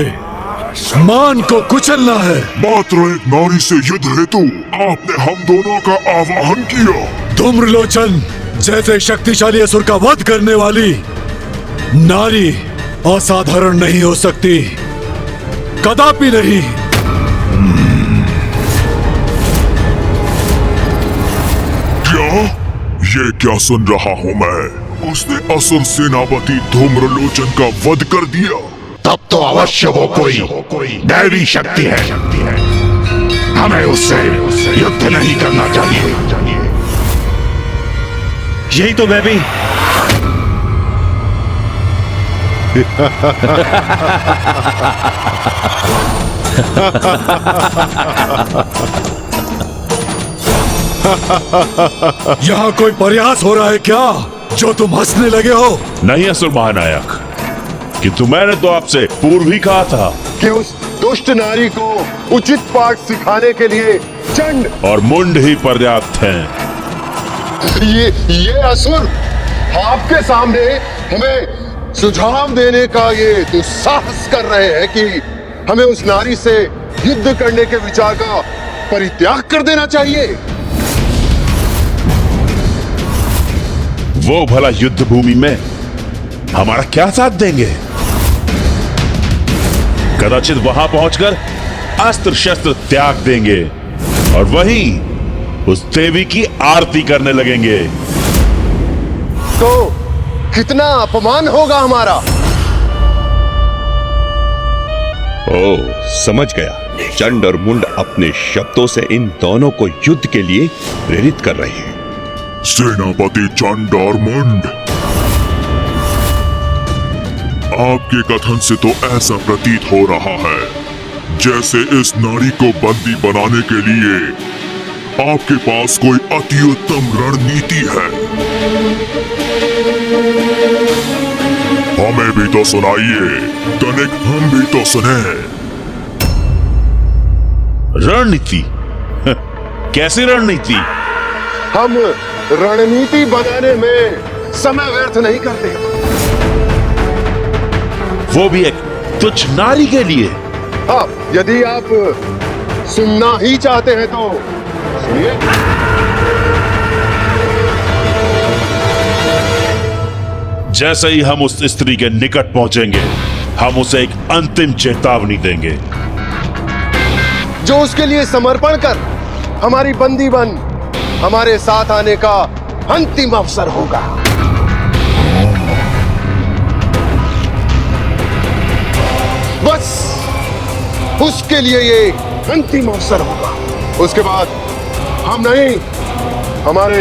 मान को कुचलना है। मात्र एक नारी से युद्ध हेतु आपने हम दोनों का आवाहन किया। धूम्रलोचन जैसे शक्तिशाली असुर का वध करने वाली नारी असाधारण नहीं हो सकती, कदापि नहीं। क्या? ये क्या सुन रहा हूँ मैं? उसने असुर सेनापति धूम्रलोचन का वध कर दिया। तब तो अवश्य वो कोई दैवी शक्ति है। हमें उससे युद्ध नहीं करना चाहिए। यही तो मैं भी यहाँ कोई प्रयास हो रहा है क्या, जो तुम हंसने लगे हो? नहीं असुर महानायक, किंतु मैंने तो आपसे पूर्व ही कहा था कि उस दुष्ट नारी को उचित पाठ सिखाने के लिए चंड और मुंड ही पर्याप्त हैं। ये असुर आपके सामने हमें सुझाव देने का ये दुस्साहस कर रहे हैं कि हमें उस नारी से युद्ध करने के विचार का परित्याग कर देना चाहिए। वो भला युद्ध भूमि में हमारा क्या साथ देंगे? कदाचित वहां पहुंचकर अस्त्र शस्त्र त्याग देंगे और वहीं उस देवी की आरती करने लगेंगे। तो कितना अपमान होगा हमारा। ओ, समझ गया। चंड और मुंड अपने शब्दों से इन दोनों को युद्ध के लिए प्रेरित कर रहे हैं। सेनापति चंड और मुंड, आपके कथन से तो ऐसा प्रतीत हो रहा है जैसे इस नारी को बंदी बनाने के लिए आपके पास कोई अति उत्तम रणनीति है। हमें भी तो सुनाइए, तनिक हम भी तो सुने। रणनीति? कैसी रणनीति? हम रणनीति बनाने में समय व्यर्थ नहीं करते। वो भी एक तुच्छ नारी के लिए? हाँ, यदि आप सुनना ही चाहते हैं तो सुनिए। जैसे ही हम उस स्त्री के निकट पहुंचेंगे, हम उसे एक अंतिम चेतावनी देंगे जो उसके लिए समर्पण कर हमारी बंदी बन हमारे साथ आने का अंतिम अवसर होगा। बस उसके लिए ये अंतिम अवसर होगा। उसके बाद हम नहीं, हमारे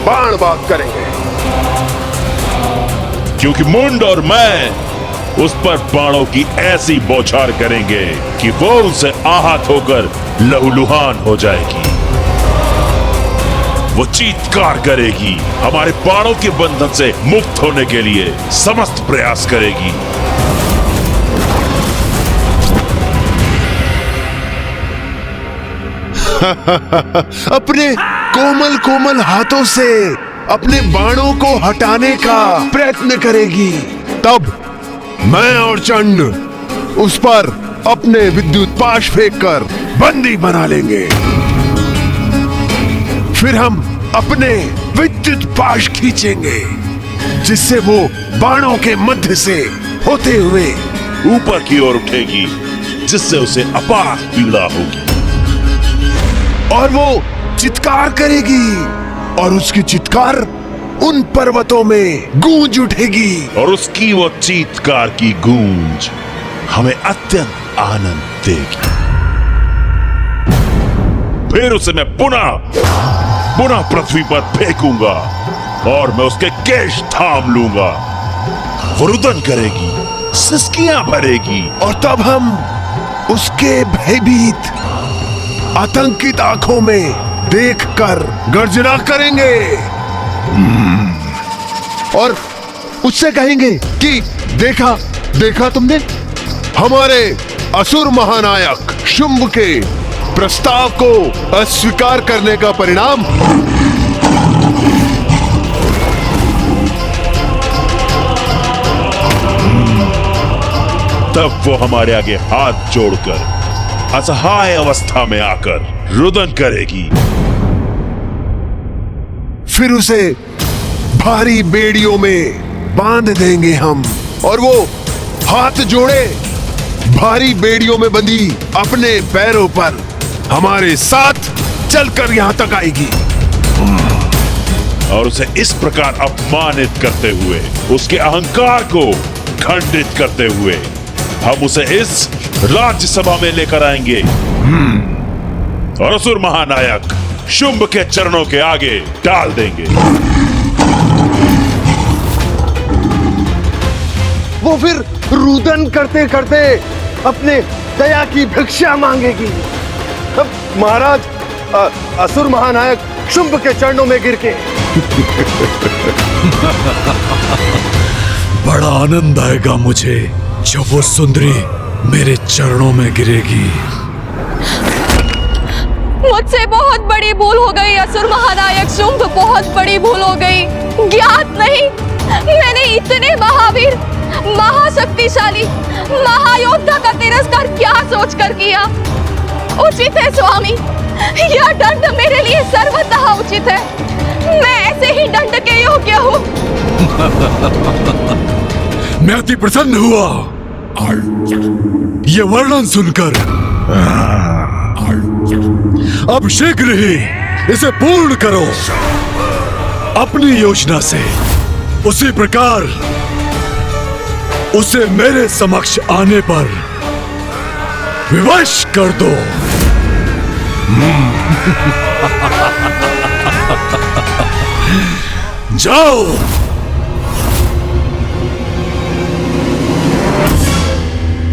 बाण बात करेंगे। क्योंकि मुंड और मैं उस पर बाणों की ऐसी बौछार करेंगे कि वो उनसे आहत होकर लहूलुहान हो जाएगी। वो चीत्कार करेगी, हमारे बाणों के बंधन से मुक्त होने के लिए समस्त प्रयास करेगी। अपने कोमल कोमल हाथों से अपने बाणों को हटाने का प्रयत्न करेगी। तब मैं और चंड उस पर अपने विद्युत पाश फेंककर बंदी बना लेंगे। फिर हम अपने विद्युत पाश खींचेंगे जिससे वो बाणों के मध्य से होते हुए ऊपर की ओर उठेगी, जिससे उसे अपार पीड़ा होगी और वो चित्कार करेगी और उसकी चित्कार उन पर्वतों में गूंज उठेगी और उसकी वो चीत्कार की गूंज हमें अत्यंत आनंद देगी। फिर उसे मैं पुनः पृथ्वी पर फेंकूंगा और मैं उसके केश थाम लूंगा। वो रुदन करेगी, सिसकियां भरेगी और तब हम उसके भयभीत आतंकित आंखों में देखकर गर्जना करेंगे और उससे कहेंगे कि देखा तुमने हमारे असुर महानायक शुंभ के प्रस्ताव को अस्वीकार करने का परिणाम। तब वो हमारे आगे हाथ जोड़कर असहाय अवस्था में आकर रुदन करेगी। फिर उसे भारी बेड़ियों में बांध देंगे हम और वो हाथ जोड़े भारी बेड़ियों में बंधी अपने पैरों पर हमारे साथ चलकर यहां तक आएगी और उसे इस प्रकार अपमानित करते हुए, उसके अहंकार को खंडित करते हुए हम उसे इस राज्यसभा में लेकर आएंगे और असुर महानायक शुंभ के चरणों के आगे डाल देंगे। वो फिर रुदन करते करते अपने दया की भिक्षा मांगेगी। अब महाराज असुर महानायक शुंभ के चरणों में गिर के बड़ा आनंद आएगा मुझे जब वो सुंदरी मेरे चरणों में गिरेगी। मुझसे बहुत बड़ी भूल हो गई असुर महानायक शुंभ, बहुत बड़ी भूल हो गई। ज्ञात नहीं मैंने इतने महावीर, महाशक्तिशाली, महायोद्धा का तिरस्कार क्या सोचकर किया। उचित है स्वामी, यह दंड मेरे लिए सर्वतः उचित है। मैं ऐसे ही दंड के योग्य हूँ। मैं अति प्रसन्न हुआ ये वर्णन सुनकर। अब शीघ्र ही इसे पूर्ण करो अपनी योजना से। उसी प्रकार उसे मेरे समक्ष आने पर विवश कर दो। जाओ।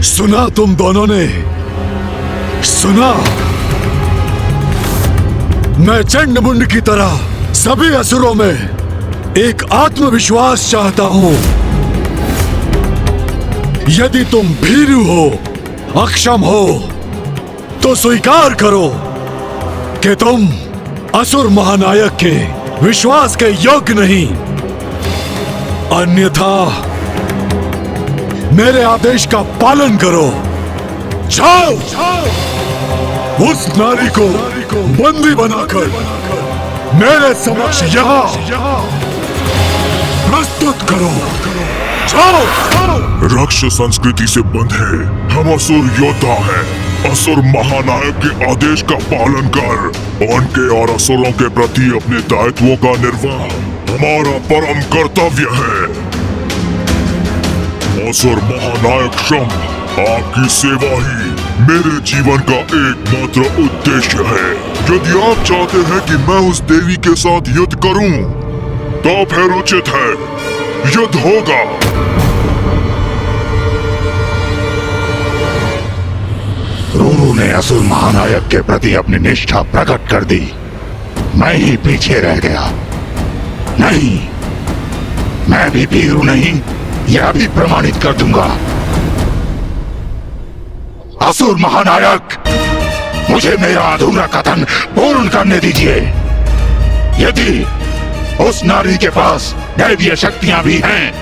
सुना तुम दोनों ने, सुना। मैं चंडमुंड की तरह सभी असुरों में एक आत्मविश्वास चाहता हूं। यदि तुम भीरू हो, अक्षम हो, तो स्वीकार करो कि तुम असुर महानायक के विश्वास के योग्य नहीं। अन्यथा मेरे आदेश का पालन करो। जाओ, उस नारी को बंदी बनाकर मेरे समक्ष यहाँ प्रस्तुत करो। जाओ। राक्षस संस्कृति से बंधे हम असुर योद्धा हैं। असुर महानायक के आदेश का पालन कर उनके और असुरों के प्रति अपने दायित्वों का निर्वाह हमारा परम कर्तव्य है। असुर महानायक शुंभ, आपकी सेवा ही मेरे जीवन का एकमात्र उद्देश्य है। यदि आप चाहते हैं कि मैं उस देवी के साथ युद्ध करूं, तो फिर उचित है, युद्ध होगा। तूने असुर महानायक के प्रति अपनी निष्ठा प्रकट कर दी, मैं ही पीछे रह गया। नहीं, मैं भी भीरू नहीं, यह भी प्रमाणित कर दूंगा। असुर महानायक, मुझे मेरा अधूरा कथन पूर्ण करने दीजिए। यदि उस नारी के पास दैवीय शक्तियां भी हैं,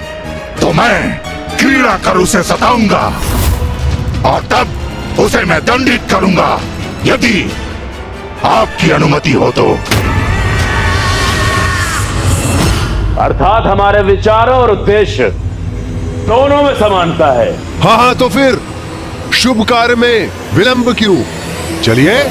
तो मैं क्रीड़ा कर उसे सताऊंगा और तब उसे मैं दंडित करूंगा, यदि आपकी अनुमति हो तो। अर्थात हमारे विचारों और उद्देश्य दोनों में समानता है। हाँ, तो फिर शुभ कार्य में विलंब क्यों? चलिए।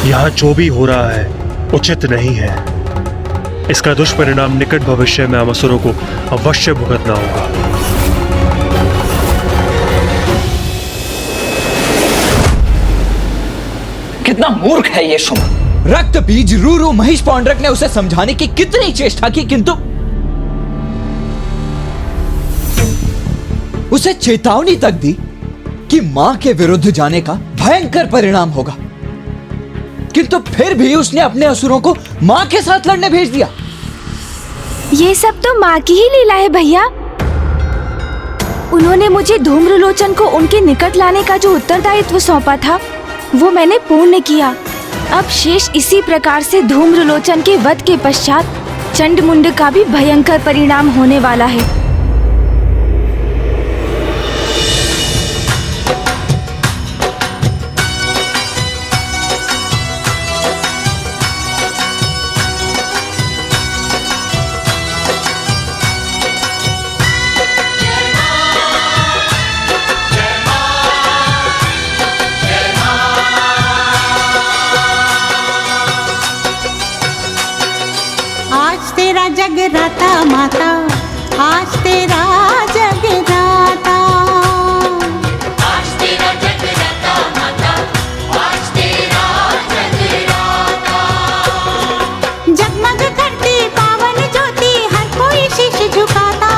यहाँ जो भी हो रहा है उचित नहीं है। इसका दुष्परिणाम निकट भविष्य में हम असुरों को अवश्य भुगतना होगा। कितना मूर्ख है ये शुंभ। रक्त बीज रूरू महिष पौंड्रक ने उसे समझाने की कितनी चेष्टा की, किंतु उसे चेतावनी तक दी कि मां के विरुद्ध जाने का भयंकर परिणाम होगा, किंतु फिर भी उसने अपने असुरों को मां के साथ लड़ने भेज दिया। ये सब तो माँ की ही लीला है भैया। उन्होंने मुझे धूम्रलोचन को उनके निकट लाने का जो उत्तरदायित्व सौंपा था, वो मैंने पूर्ण किया। अब शेष इसी प्रकार से धूम्रलोचन के वध के पश्चात चंडमुंड का भी भयंकर परिणाम होने वाला है। जगराता माता, आज तेरा जगराता, आज तेरा जगराता माता, आज तेरा जगराता। जगमग करती पावन ज्योति, हर कोई शीश झुकाता।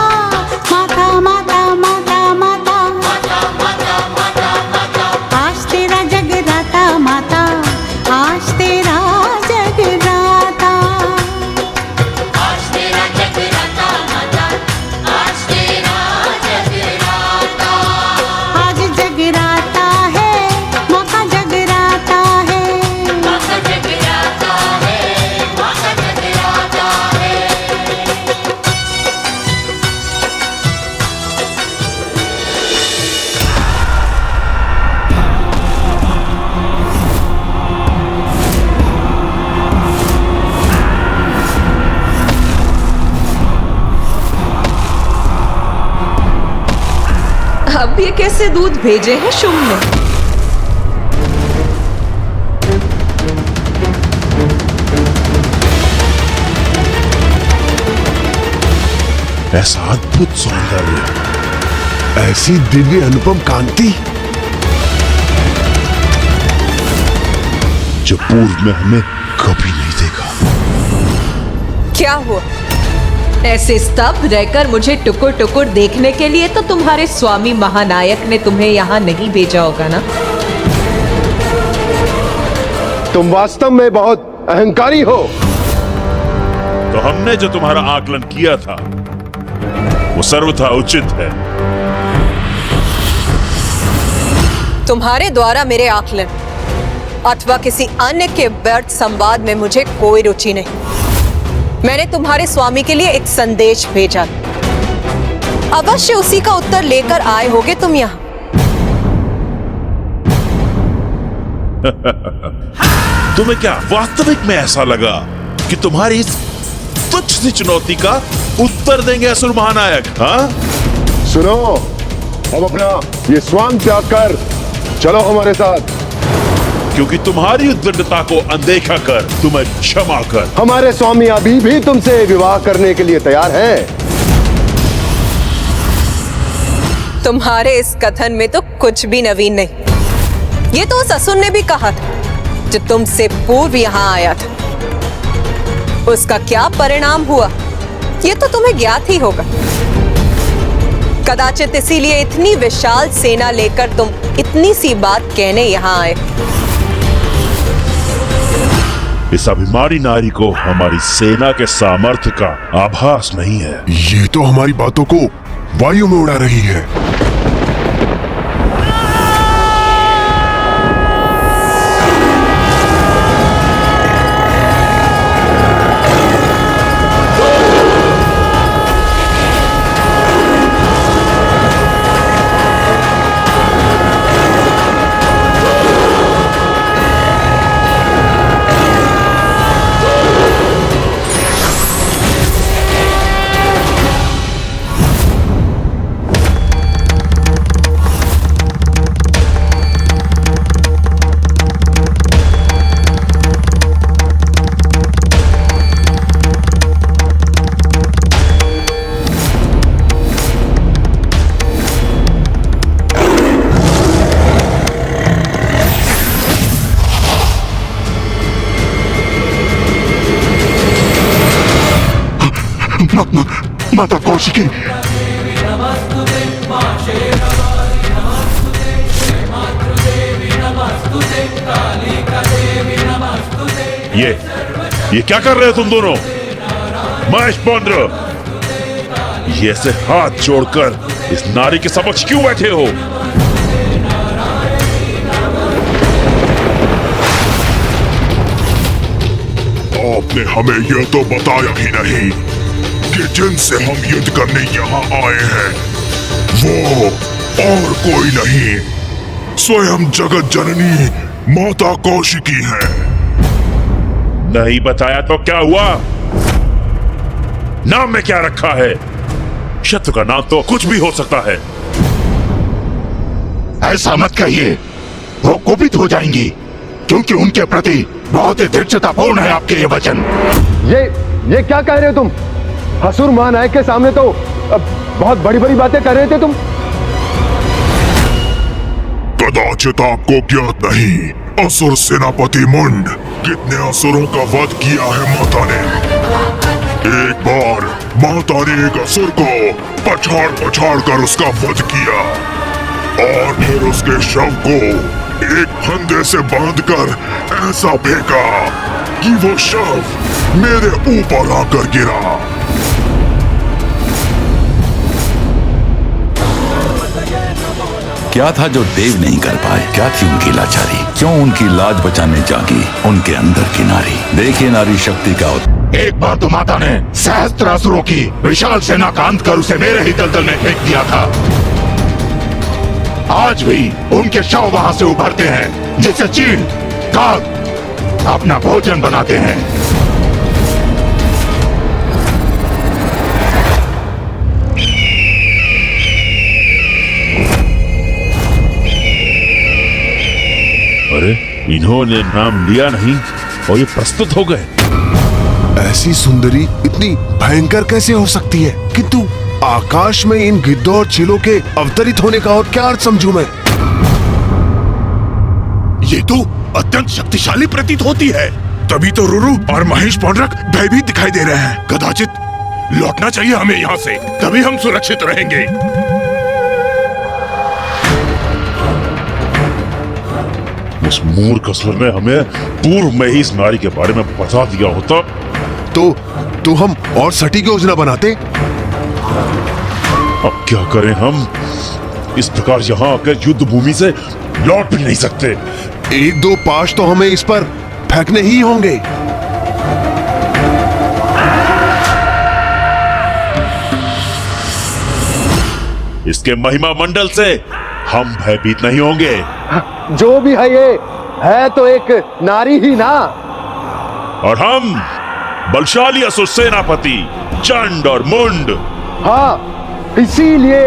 माता माता माता माता माता माता माता माता, आज तेरा जगराता माता, आज तेरा जगराता। अब ये कैसे दूध भेजे हैं शुंभ ने? ऐसा अद्भुत सौंदर्य, ऐसी दिव्य अनुपम कांति जो पूर्व में हमने कभी नहीं देखा। क्या हुआ? ऐसे स्तब्ध रहकर मुझे टुकुर टुकुर देखने के लिए तो तुम्हारे स्वामी महानायक ने तुम्हें यहाँ नहीं भेजा होगा ना? तुम वास्तव में बहुत अहंकारी हो। तो हमने जो तुम्हारा आकलन किया था वो सर्वथा उचित है। तुम्हारे द्वारा मेरे आकलन अथवा किसी अन्य के व्यर्थ संवाद में मुझे कोई रुचि नहीं। मैंने तुम्हारे स्वामी के लिए एक संदेश भेजा, अवश्य उसी का उत्तर लेकर आए होगे तुम यहाँ। तुम्हें क्या वास्तविक में ऐसा लगा कि तुम्हारी इस तुच्छ सी चुनौती का उत्तर देंगे असुर महानायक? हाँ, सुनो, अब अपना ये स्वांग त्याग कर चलो हमारे साथ, क्योंकि तुम्हारी उद्दंडता को अनदेखा कर, तुम्हें क्षमा कर, हमारे स्वामी अभी भी तुमसे विवाह करने के लिए तैयार हैं। तुम्हारे इस कथन में तो कुछ भी नवीन नहीं। ये तो उस असुर ने भी कहा था जो तुमसे पूर्व यहाँ आया था। उसका क्या परिणाम हुआ ये तो तुम्हें ज्ञात ही होगा। कदाचित इसीलिए इतनी विशाल सेना लेकर तुम इतनी सी बात कहने यहाँ आए। इस अभिमानी नारी को हमारी सेना के सामर्थ्य का आभास नहीं है। ये तो हमारी बातों को वायु में उड़ा रही है। माता कौशिकी, ये क्या कर रहे हो तुम दोनों? महेश पौंड्र, ये ऐसे हाथ जोड़कर इस नारी के समक्ष क्यों बैठे हो? आपने हमें यह तो बताया ही नहीं कि जिनसे हम युद्ध करने यहाँ आए हैं वो और कोई नहीं, स्वयं जगत जननी माता कौशिकी है। नहीं बताया तो क्या हुआ? नाम में क्या रखा है? शत्रु का नाम तो कुछ भी हो सकता है। ऐसा मत कहिए, वो कुपित हो जाएंगी, क्योंकि उनके प्रति बहुत ही दृढ़तापूर्ण है आपके ये वचन। ये क्या कह रहे हो तुम? असुर महानायक के सामने तो बहुत बड़ी बड़ी बातें कर रहे थे तुम। कदाचित आपको ज्ञात नहीं, असुर सेनापति मुंड कितने असुरों का वध किया है माता ने। एक बार माता ने एक असुर को पछाड़ कर उसका वध किया और फिर उसके शव को एक फंदे से बांधकर ऐसा फेंका कि वो शव मेरे ऊपर आकर गिरा। क्या था जो देव नहीं कर पाए? क्या थी उनकी लाचारी? क्यों उनकी लाज बचाने जागी उनके अंदर की नारी? देखिए नारी शक्ति का एक बार तो माता ने सहस्त्र असुरों की विशाल सेना का अंत कर उसे मेरे ही दलदल में फेंक दिया था। आज भी उनके शव वहां से उभरते हैं, जिसे चील काग अपना भोजन बनाते हैं। अरे इन्होंने नाम लिया नहीं और ये प्रस्तुत हो गए। ऐसी सुंदरी इतनी भयंकर कैसे हो सकती है? किंतु आकाश में इन गिद्धों और चीलों के अवतरित होने का और क्या अर्थ समझूं मैं? ये तो अत्यंत शक्तिशाली प्रतीत होती है। तभी तो रुरु और महेश पौंड्रक भयभीत दिखाई दे रहे हैं। कदाचित लौटना चाहिए हमें यहाँ से, तभी हम सुरक्षित रहेंगे। उस मूर्ख असुर ने हमें पूर्व में ही इस नारी के बारे में बता दिया होता तो हम और सटीक योजना बनाते। अब क्या करें हम? इस प्रकार यहाँ आकर युद्ध भूमि से लौट भी नहीं सकते। एक दो पाश तो हमें इस पर फेंकने ही होंगे। इसके महिमा मंडल से हम भयभीत नहीं होंगे। जो भी है ये है तो एक नारी ही ना। और हम बलशाली असुर सेनापति चंड और मुंड। हाँ, इसीलिए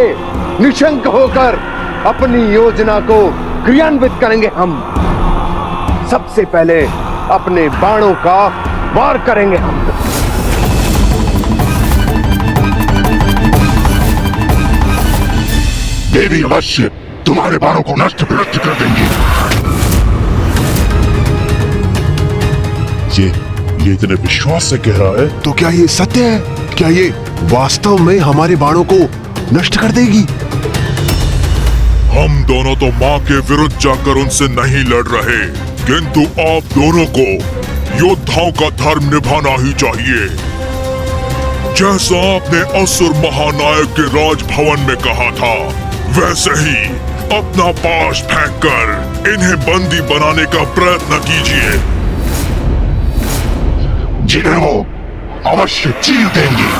निशंक होकर अपनी योजना को क्रियान्वित करेंगे। हम सबसे पहले अपने बाणों का वार करेंगे। हम देवी अवश्य तुम्हारे बाणों को नष्ट भ्रष्ट कर देंगी। ये इतने विश्वास से कह रहा है तो क्या ये सत्य है? क्या ये वास्तव में हमारे बाणों को नष्ट कर देगी? हम दोनों तो माँ के विरुद्ध जाकर उनसे नहीं लड़ रहे, किंतु आप दोनों को योद्धाओं का धर्म निभाना ही चाहिए। जैसा आपने असुर महानायक के राजभवन में कहा था, वैसे ही अपना पाश फेंककर इन्हें बंदी बनाने का प्रयत्न कीजिए। जिन्हें वो अवश्य चीर देंगी।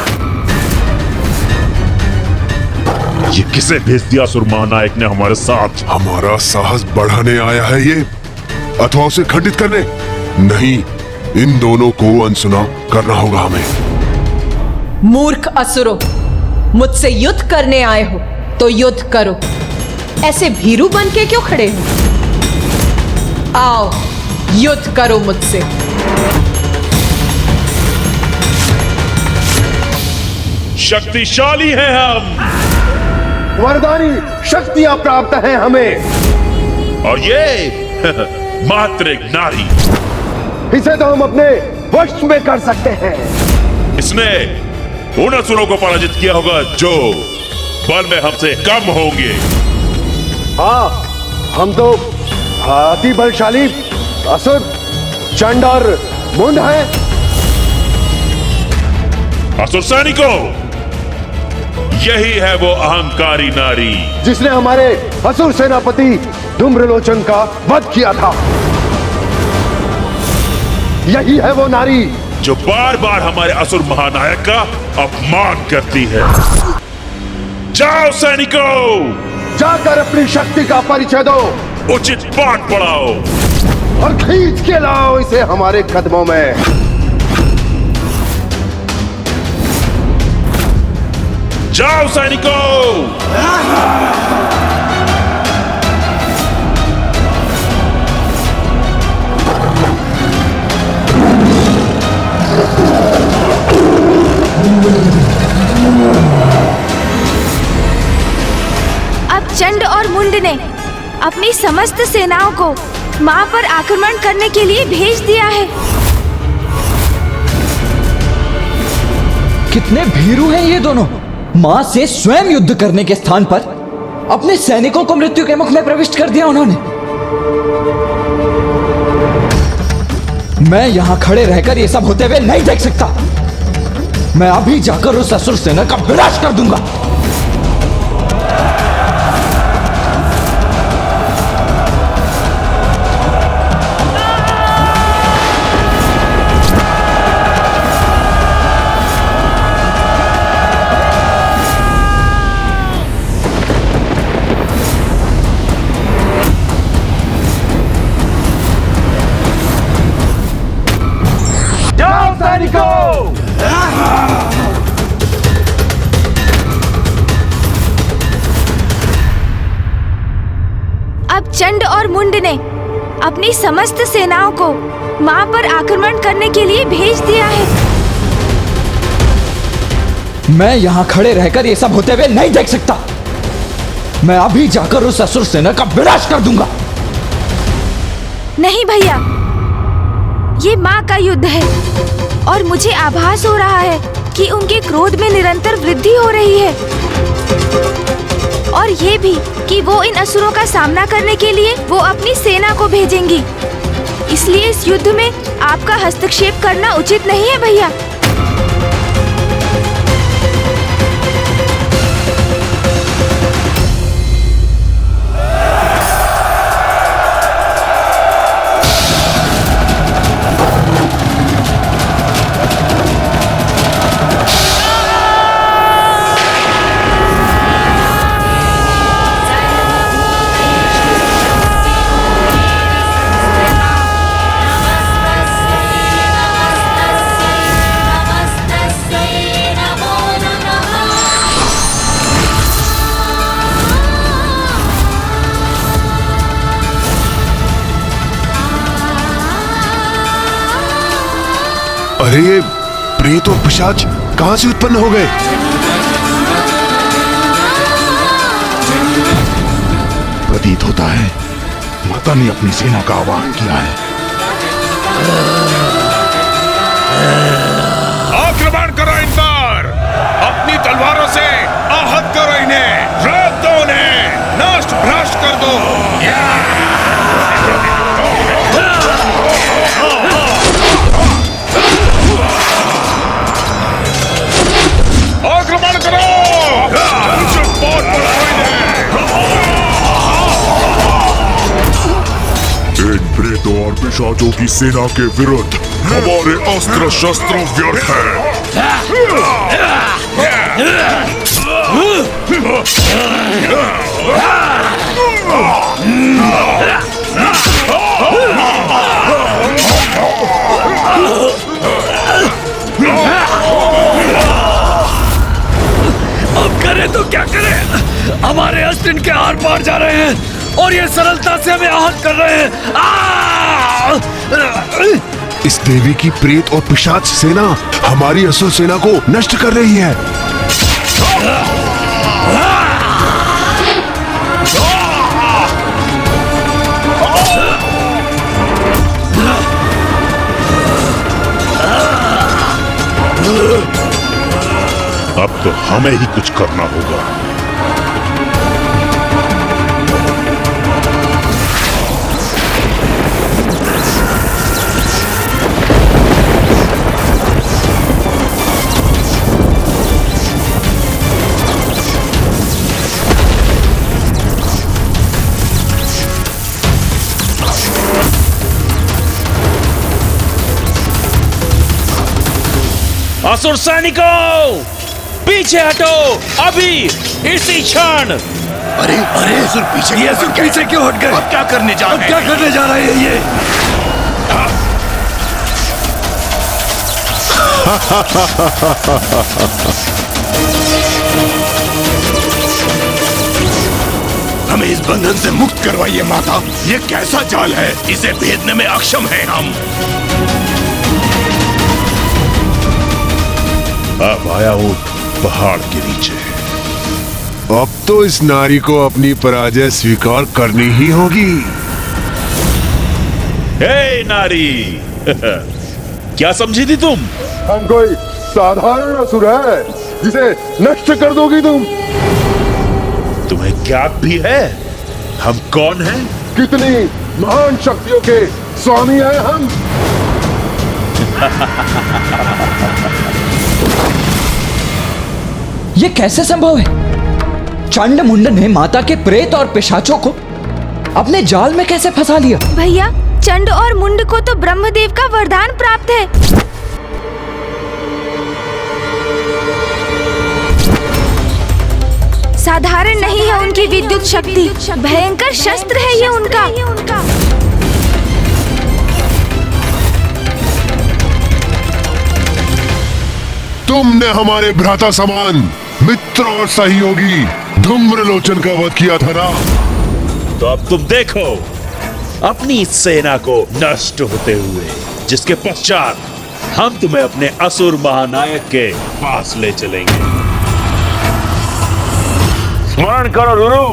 ये किसे भेज दिया असुर महानायक ने हमारे साथ? हमारा साहस बढ़ाने आया है ये, अथवा उसे खंडित करने? नहीं, इन दोनों को अनसुना करना होगा हमें। मूर्ख असुरों, मुझसे युद्ध करने आए हो तो युद्ध करो, ऐसे भीरू बन के क्यों खड़े हो? आओ युद्ध करो मुझसे। शक्तिशाली हैं हम, वरदानी शक्तियां प्राप्त हैं हमें। और ये मात्र एक नारी, इसे तो हम अपने वश में कर सकते हैं। इसने उन असुरों को पराजित किया होगा जो बल में हमसे कम होंगे। हाँ, हम तो अति बलशाली असुर चंड और मुंड हैं। असुर सैनिकों, यही है वो अहंकारी नारी जिसने हमारे असुर सेनापति धूम्रलोचन का वध किया था। यही है वो नारी जो बार बार हमारे असुर महानायक का अपमान करती है। जाओ सैनिकों, जाकर अपनी शक्ति का परिचय दो, उचित पाठ पढ़ाओ और खींच के लाओ इसे हमारे कदमों में। जाओ सैनिकों। अब चंड और मुंड ने अपनी समस्त सेनाओं को मां पर आक्रमण करने के लिए भेज दिया है। कितने भीरू हैं ये दोनों! मां से स्वयं युद्ध करने के स्थान पर अपने सैनिकों को मृत्यु के मुख में प्रविष्ट कर दिया उन्होंने। मैं यहां खड़े रहकर ये सब होते हुए नहीं देख सकता। मैं अभी जाकर उस असुर सेना का विनाश कर दूंगा। अब चंड और मुंड ने अपनी समस्त सेनाओं को मां पर आक्रमण करने के लिए भेज दिया है। मैं यहां खड़े रहकर ये सब होते हुए नहीं देख सकता। मैं अभी जाकर उस असुर सेना का विनाश कर दूंगा। नहीं भैया, ये मां का युद्ध है और मुझे आभास हो रहा है कि उनके क्रोध में निरंतर वृद्धि हो रही है, और ये भी कि वो इन असुरों का सामना करने के लिए वो अपनी सेना को भेजेंगी। इसलिए इस युद्ध में आपका हस्तक्षेप करना उचित नहीं है भैया। अरे ये प्रेत और पिशाच कहां से उत्पन्न हो गए? है माता ने अपनी सेना का आह्वान किया है। आक्रमण करो इन पर, अपनी तलवारों से आहत करो इन्हें, रोक दो उन्हें, नष्ट भ्रष्ट कर दो। आक्रमण करो, इन प्रेतों और पिशाचों की सेना के विरुद्ध हमारे अस्त्र शस्त्र व्यर्थ अब करें तो क्या करें? हमारे अस्त्र इनके आर पार जा रहे हैं और ये सरलता से हमें आहत कर रहे हैं। इस देवी की प्रेत और पिशाच सेना हमारी असुर सेना को नष्ट कर रही है। अब तो हमें ही कुछ करना होगा। असुर सैनिकों, पीछे हटो अभी, इसी क्षण। अरे अरे असुर पीछे क्यों हट गए? अब क्या करने जा रहे हैं? क्या करने जा रहे हैं ये? हमें इस बंधन से मुक्त करवाइए माता। ये कैसा जाल है, इसे भेदने में अक्षम हैं हम। अब आया हूं पहाड़ के नीचे। अब तो इस नारी को अपनी पराजय स्वीकार करनी ही होगी। हे नारी, क्या समझी थी तुम? हम कोई साधारण असुर है जिसे नष्ट कर दोगी तुम? तुम्हें क्या भी है? हम कौन हैं? कितनी महान शक्तियों के स्वामी हैं हम। ये कैसे संभव है? चंड मुंड ने माता के प्रेत और पिशाचों को अपने जाल में कैसे फंसा लिया? भैया, चंड और मुंड को तो ब्रह्मदेव का वरदान प्राप्त है। साधारण नहीं है उनकी विद्युत शक्ति, भयंकर शस्त्र है ये उनका। तुमने हमारे भ्राता समान मित्र और सहयोगी धूम्रलोचन का वध किया था ना? तो अब तुम देखो अपनी सेना को नष्ट होते हुए, जिसके पश्चात हम तुम्हें अपने असुर महानायक के पास ले चलेंगे। स्मरण करो रुरु,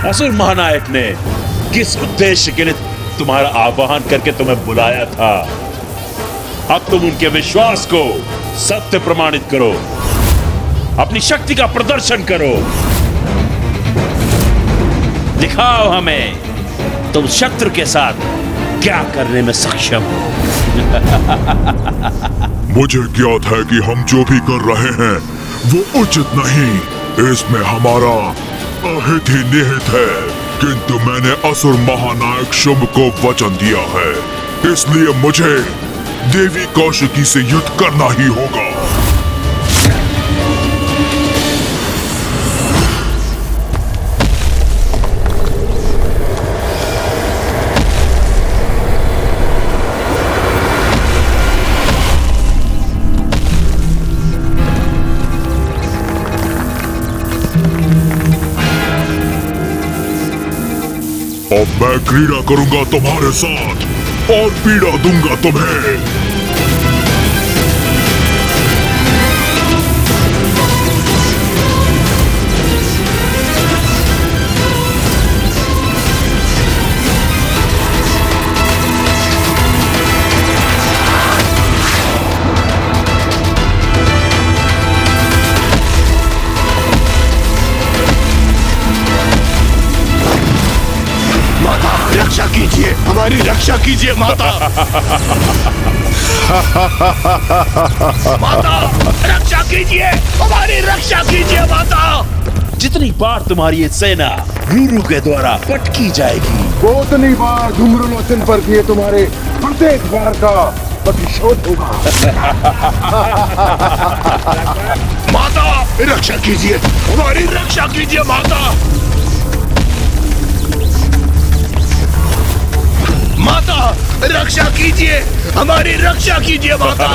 असुर महानायक ने किस उद्देश्य के लिए तुम्हारा आह्वान करके तुम्हें बुलाया था। अब तुम उनके विश्वास को सत्य प्रमाणित करो, अपनी शक्ति का प्रदर्शन करो, दिखाओ हमें तुम शत्रु के साथ क्या करने में सक्षम हो। मुझे ज्ञात है कि हम जो भी कर रहे हैं वो उचित नहीं, इसमें हमारा अहित ही निहित है। किंतु मैंने असुर महानायक शुंभ को वचन दिया है, इसलिए मुझे देवी कौशिकी से युद्ध करना ही होगा। अब मैं क्रीड़ा करूंगा तुम्हारे साथ और पीड़ा दूंगा तुम्हें। हमारी रक्षा कीजिए माता। माता रक्षा कीजिए, हमारी रक्षा कीजिए माता। जितनी बार तुम्हारी ये सेना रूरू के द्वारा पटकी जाएगी, वो उतनी बार धूम्रलोचन पर किए तुम्हारे प्रत्येक बार का प्रतिशोध होगा। माता रक्षा कीजिए, हमारी रक्षा कीजिए माता। माता रक्षा कीजिए, हमारी रक्षा कीजिए माता।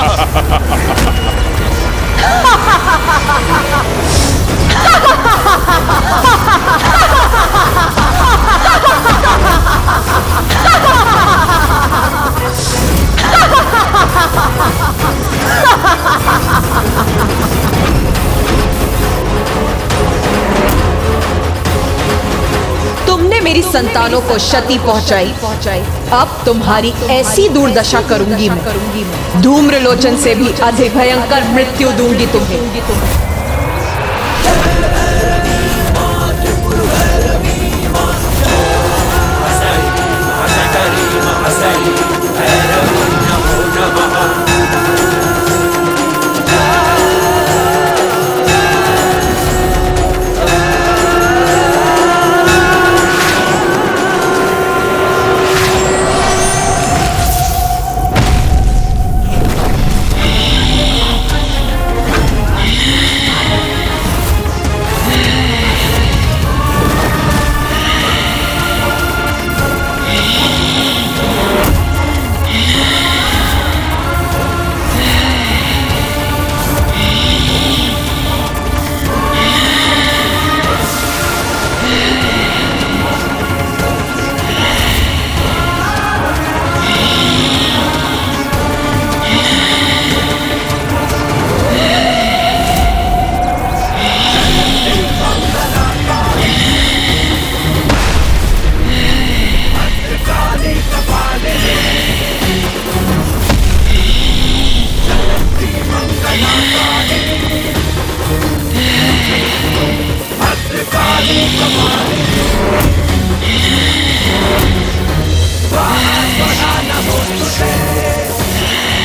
तुमने मेरी संतानों को क्षति पहुंचाई, अब तुम्हारी ऐसी दुर्दशा करूंगी मैं। धूम्रलोचन से भी अधिक भयंकर मृत्यु दूंगी तुम्हें।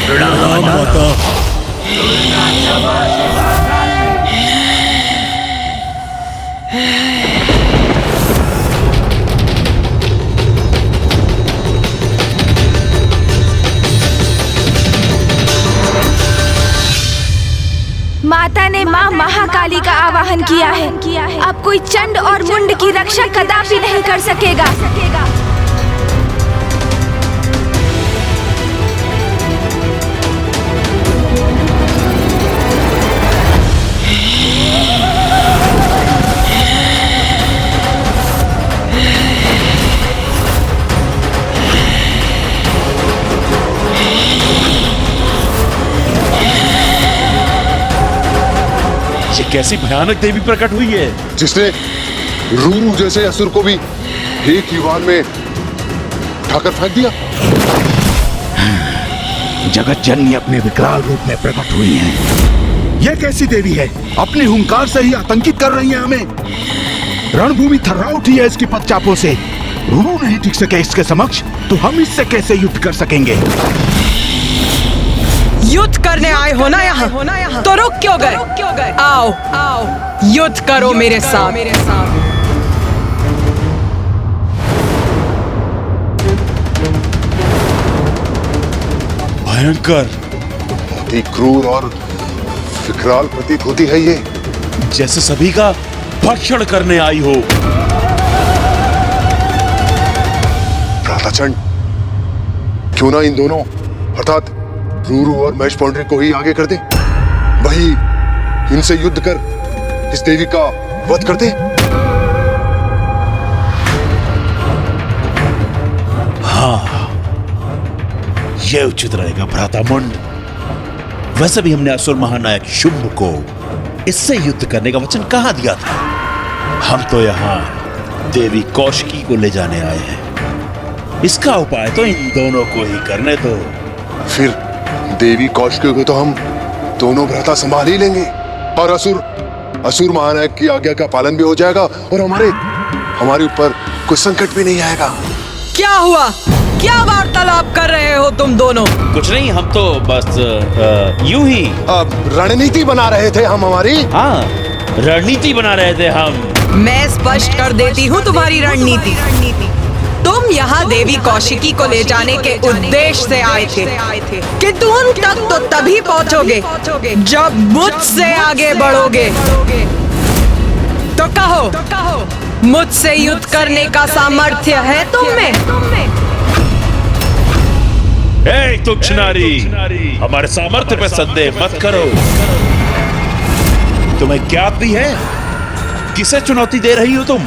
प्रणाम माता। माता ने माँ महाकाली का आवाहन किया है। अब कोई चंड और मुंड की रक्षा कदापि नहीं कर सकेगा। ये कैसी भयानक देवी प्रकट हुई है, जिसने रूरू जैसे असुर को भी एक ही वार में उठाकर फेंक दिया। जगत जननी अपने विकराल रूप में प्रकट हुई हैं। यह कैसी देवी है? अपने हुंकार से ही आतंकित कर रही है हमें। रणभूमि थर्रा उठी है इसकी पदचापों से। रूरू नहीं टिक सके इसके समक्ष, तो हम इससे कैसे युद्ध कर सकेंगे? युद्ध करने आए हो ना यहाँ, तो रुक क्यों गए? आओ युद्ध करो मेरे साथ। भयंकर, बहुत ही क्रूर और विकराल प्रतीत होती है ये, जैसे सभी का भक्षण करने आई हो। भ्राताचंड, क्यों ना इन दोनों अर्थात रूरू और महेश पौंडरी को ही आगे कर दे। वही इनसे युद्ध कर इस देवी का वध कर दे। हाँ, यह उचित रहेगा भ्रातामुंड। वैसे भी हमने असुर महानायक शुंभ को इससे युद्ध करने का वचन कहाँ दिया था। हम तो यहाँ देवी कौशिकी को ले जाने आए हैं। इसका उपाय तो इन दोनों को ही करने दो। फिर देवी कौशिकी को तो हम दोनों भ्राता संभाल ही लेंगे, और असुर महानायक की आज्ञा का पालन भी हो जाएगा, और हमारे ऊपर कोई संकट भी नहीं आएगा। क्या हुआ? क्या वार्तालाप कर रहे हो तुम दोनों? कुछ नहीं, हम तो बस यूं ही रणनीति बना रहे थे हम हमारी। हाँ, रणनीति बना रहे थे हम। मैं स्पष्ट कर देती हूँ तुम्हारी रणनीति। तुम यहाँ देवी कौशिकी को ले जाने के उद्देश्य से आए थे, किंतु उन तक तो तभी पहुँचोगे जब मुझसे आगे बढ़ोगे। तो कहो, मुझसे युद्ध करने का सामर्थ्य है तुम में? ए तुच्छ नारी, हमारे सामर्थ्य पे संदेह मत करो। तुम्हें ज्ञात भी है किसे चुनौती दे रही हो तुम?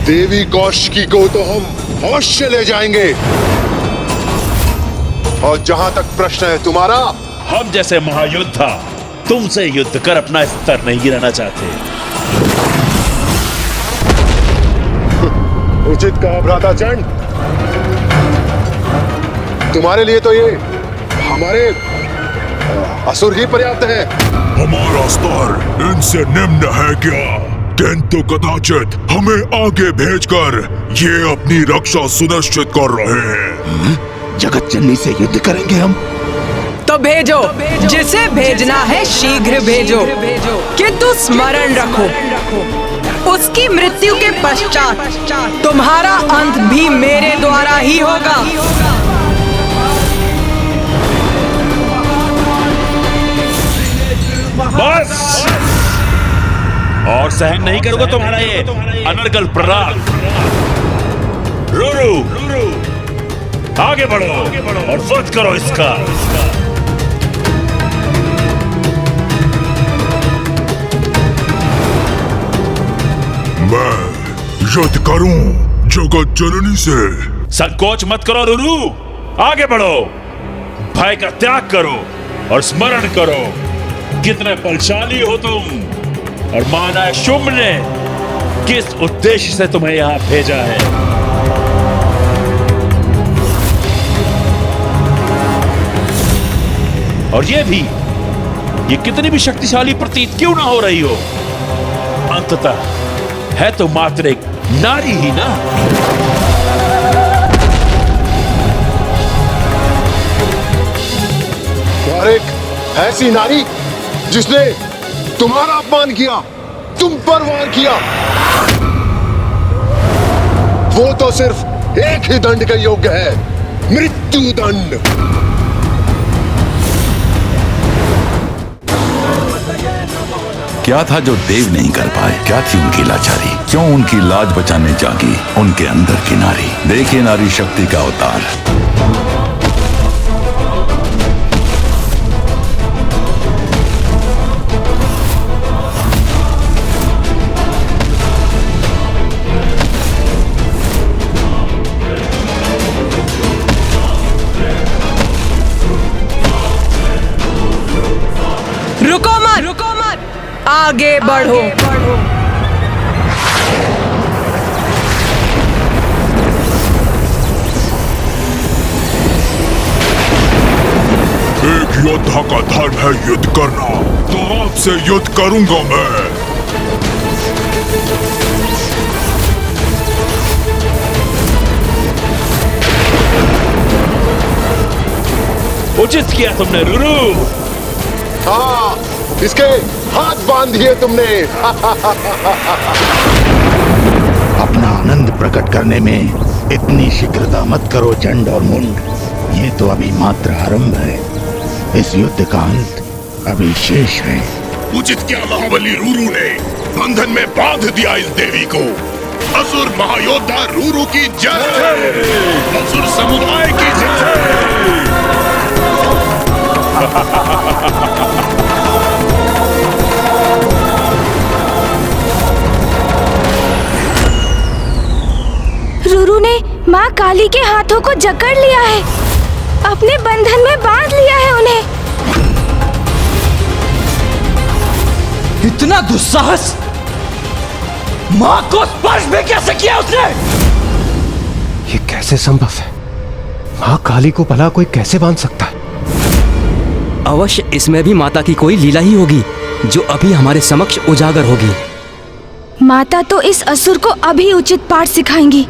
देवी कौशिकी को तो हम अवश्य ले जाएंगे। और जहां तक प्रश्न है तुम्हारा, हम जैसे महायोद्धा तुमसे युद्ध कर अपना स्तर नहीं गिराना चाहते। उचित कहा भ्राता चंड। तुम्हारे लिए तो ये हमारे असुर ही पर्याप्त है। हमारा स्तर इनसे निम्न है क्या? किंतु कदाचित हमें आगे भेजकर ये अपनी रक्षा सुनिश्चित कर रहे हैं। जगत जननी से युद्ध करेंगे हम। तो भेजो, जिसे भेजना है शीघ्र भेजो, किंतु स्मरण रखो, उसकी मृत्यु के पश्चात तुम्हारा अंत भी मेरे द्वारा ही होगा। बस, और सहन नहीं करूंगा तुम्हारा ये अनर्गल प्रहार। रूरू, आगे बढ़ो और वध करो इसका। मैं युद्ध करूं जगत जननी से। संकोच मत करो रूरू, आगे बढ़ो, भय का त्याग करो और स्मरण करो कितने बलशाली हो तुम, और माना है शुंभ ने किस उद्देश्य से तुम्हें यहां भेजा है। और ये भी, ये कितनी भी शक्तिशाली प्रतीत क्यों ना हो रही हो, अंततः है तो मात्र एक नारी ही ना। और एक ऐसी नारी जिसने तुम्हारा अपमान किया, तुम पर वार किया, वो तो सिर्फ एक ही दंड के योग्य है, मृत्यु दंड। क्या था जो देव नहीं कर पाए? क्या थी उनकी लाचारी? क्यों उनकी लाज बचाने जागी उनके अंदर की नारी? देखिए नारी शक्ति का अवतार। रुको मत, आगे बढ़ो। एक योद्धा का धर्म है युद्ध करना, तो आपसे युद्ध करूंगा मैं। उचित किया तुमने रूरू। हाँ, इसके हाथ बांध दिए तुमने। अपना आनंद प्रकट करने में इतनी शीघ्रता मत करो चंड और मुंड। ये तो अभी मात्र आरंभ है, इस युद्ध का अंत अभी शेष है। उचित क्या महाबली रूरू ने बंधन में बांध दिया इस देवी को। असुर महायोद्धा रूरू की जय, असुर समुदाय की जय। रूरू ने माँ काली के हाथों को जकड़ लिया है, अपने बंधन में बांध लिया है उन्हें। इतना दुस्साहस! माँ को स्पर्श भी कैसे किया उसने? ये कैसे संभव है? माँ काली को भला कोई कैसे बांध सकता है? अवश्य इसमें भी माता की कोई लीला ही होगी जो अभी हमारे समक्ष उजागर होगी। माता तो इस असुर को अभी उचित पाठ सिखाएंगी,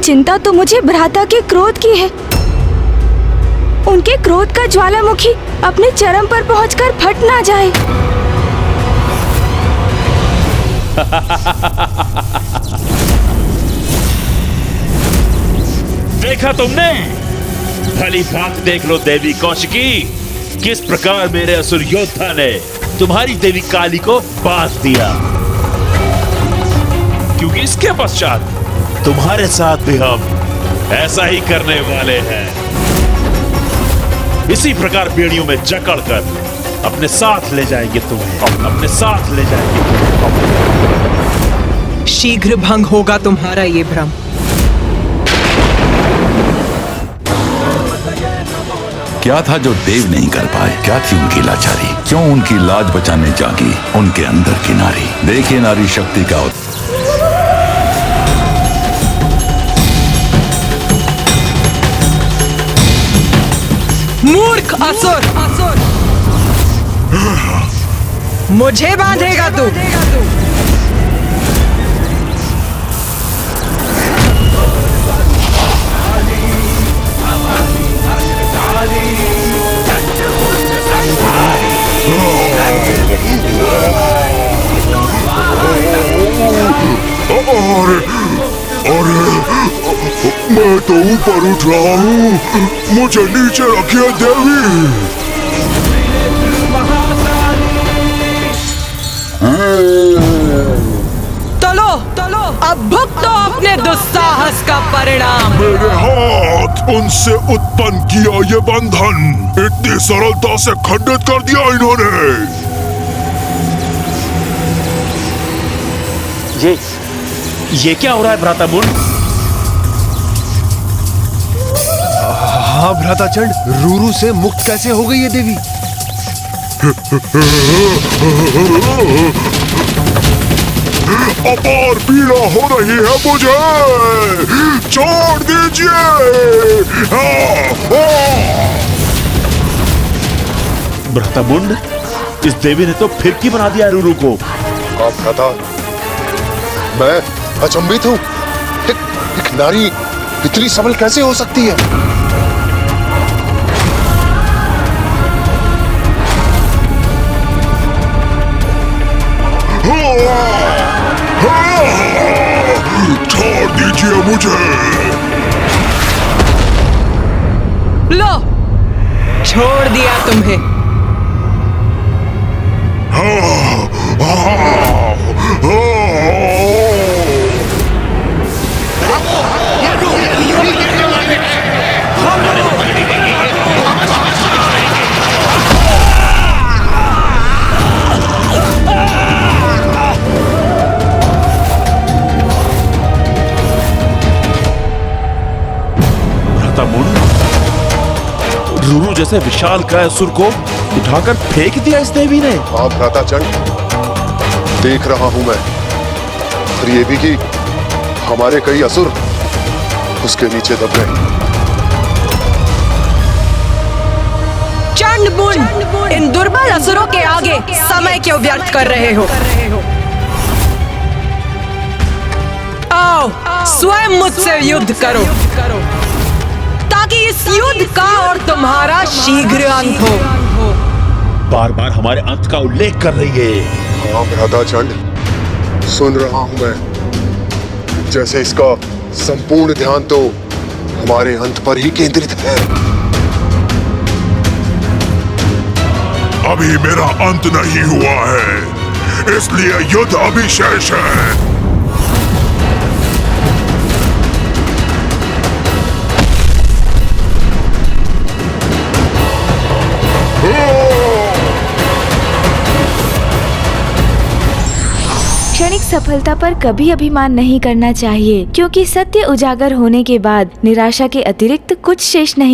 चिंता तो मुझे भ्राता के क्रोध की है। उनके क्रोध का ज्वालामुखी अपने चरम पर पहुंचकर फट ना जाए। देखा तुमने? भली बात देख लो देवी कौशिकी, किस प्रकार मेरे असुर योद्धा ने तुम्हारी देवी काली को बांध दिया। क्योंकि इसके पश्चात तुम्हारे साथ भी हम ऐसा ही करने वाले हैं। इसी प्रकार बेड़ियों में जकड़कर अपने साथ ले जाएंगे तुम्हें, अपने साथ ले जाएंगे तुम्हें। शीघ्र भंग होगा तुम्हारा ये भ्रम। क्या था जो देव नहीं कर पाए? क्या थी उनकी लाचारी? क्यों उनकी लाज बचाने जागी उनके अंदर की नारी? देखिए नारी शक्ति का मूर्ख असुर, मुझे बांधेगा तू? अरे मैं तो ऊपर उठ रहा हूँ, मुझे नीचे रखिए देवी। चलो चलो, अब भुगतो अपने दुस्साहस का परिणाम। मेरे हाथ उनसे उत्पन्न किया ये बंधन इतनी सरलता से खंडित कर दिया इन्होंने। ये क्या हो रहा है भ्राता मुंड? हाँ भ्राताचंड, रूरू से मुक्त कैसे हो गई ये देवी? अपार पीड़ा हो रही है मुझे, छोड़ दीजिए। भ्राता मुंड, इस देवी ने तो फिर की बना दिया रूरू को। आप भ्राता, मैं अचंभित हूँ। एक नारी इतनी सबल कैसे हो सकती है? छोड़ दीजिए मुझे। लो, छोड़ दिया तुम्हें। रूरू जैसे विशाल काय असुर को उठाकर फेंक दिया इस देवी ने। हाँ भ्राताचंड, देख रहा हूं मैं। और ये भी कि हमारे कई असुर उसके नीचे दब गए। चंडमुंड, इन दुर्बल असुरों के आगे समय क्यों व्यर्थ कर रहे हो? आओ, स्वयं मुझसे युद्ध करो, ताकि इस युद्ध का और तुम्हारा शीघ्र अंत हो। बार बार हमारे अंत का उल्लेख कर रही है। हाँ भ्राताचंड, सुन रहा हूं मैं। जैसे इसका संपूर्ण ध्यान तो हमारे अंत पर ही केंद्रित है। अभी मेरा अंत नहीं हुआ है, इसलिए युद्ध अभी शेष है। क्षणिक सफलता पर कभी अभिमान नहीं करना चाहिए, क्योंकि सत्य उजागर होने के बाद निराशा के अतिरिक्त कुछ शेष नहीं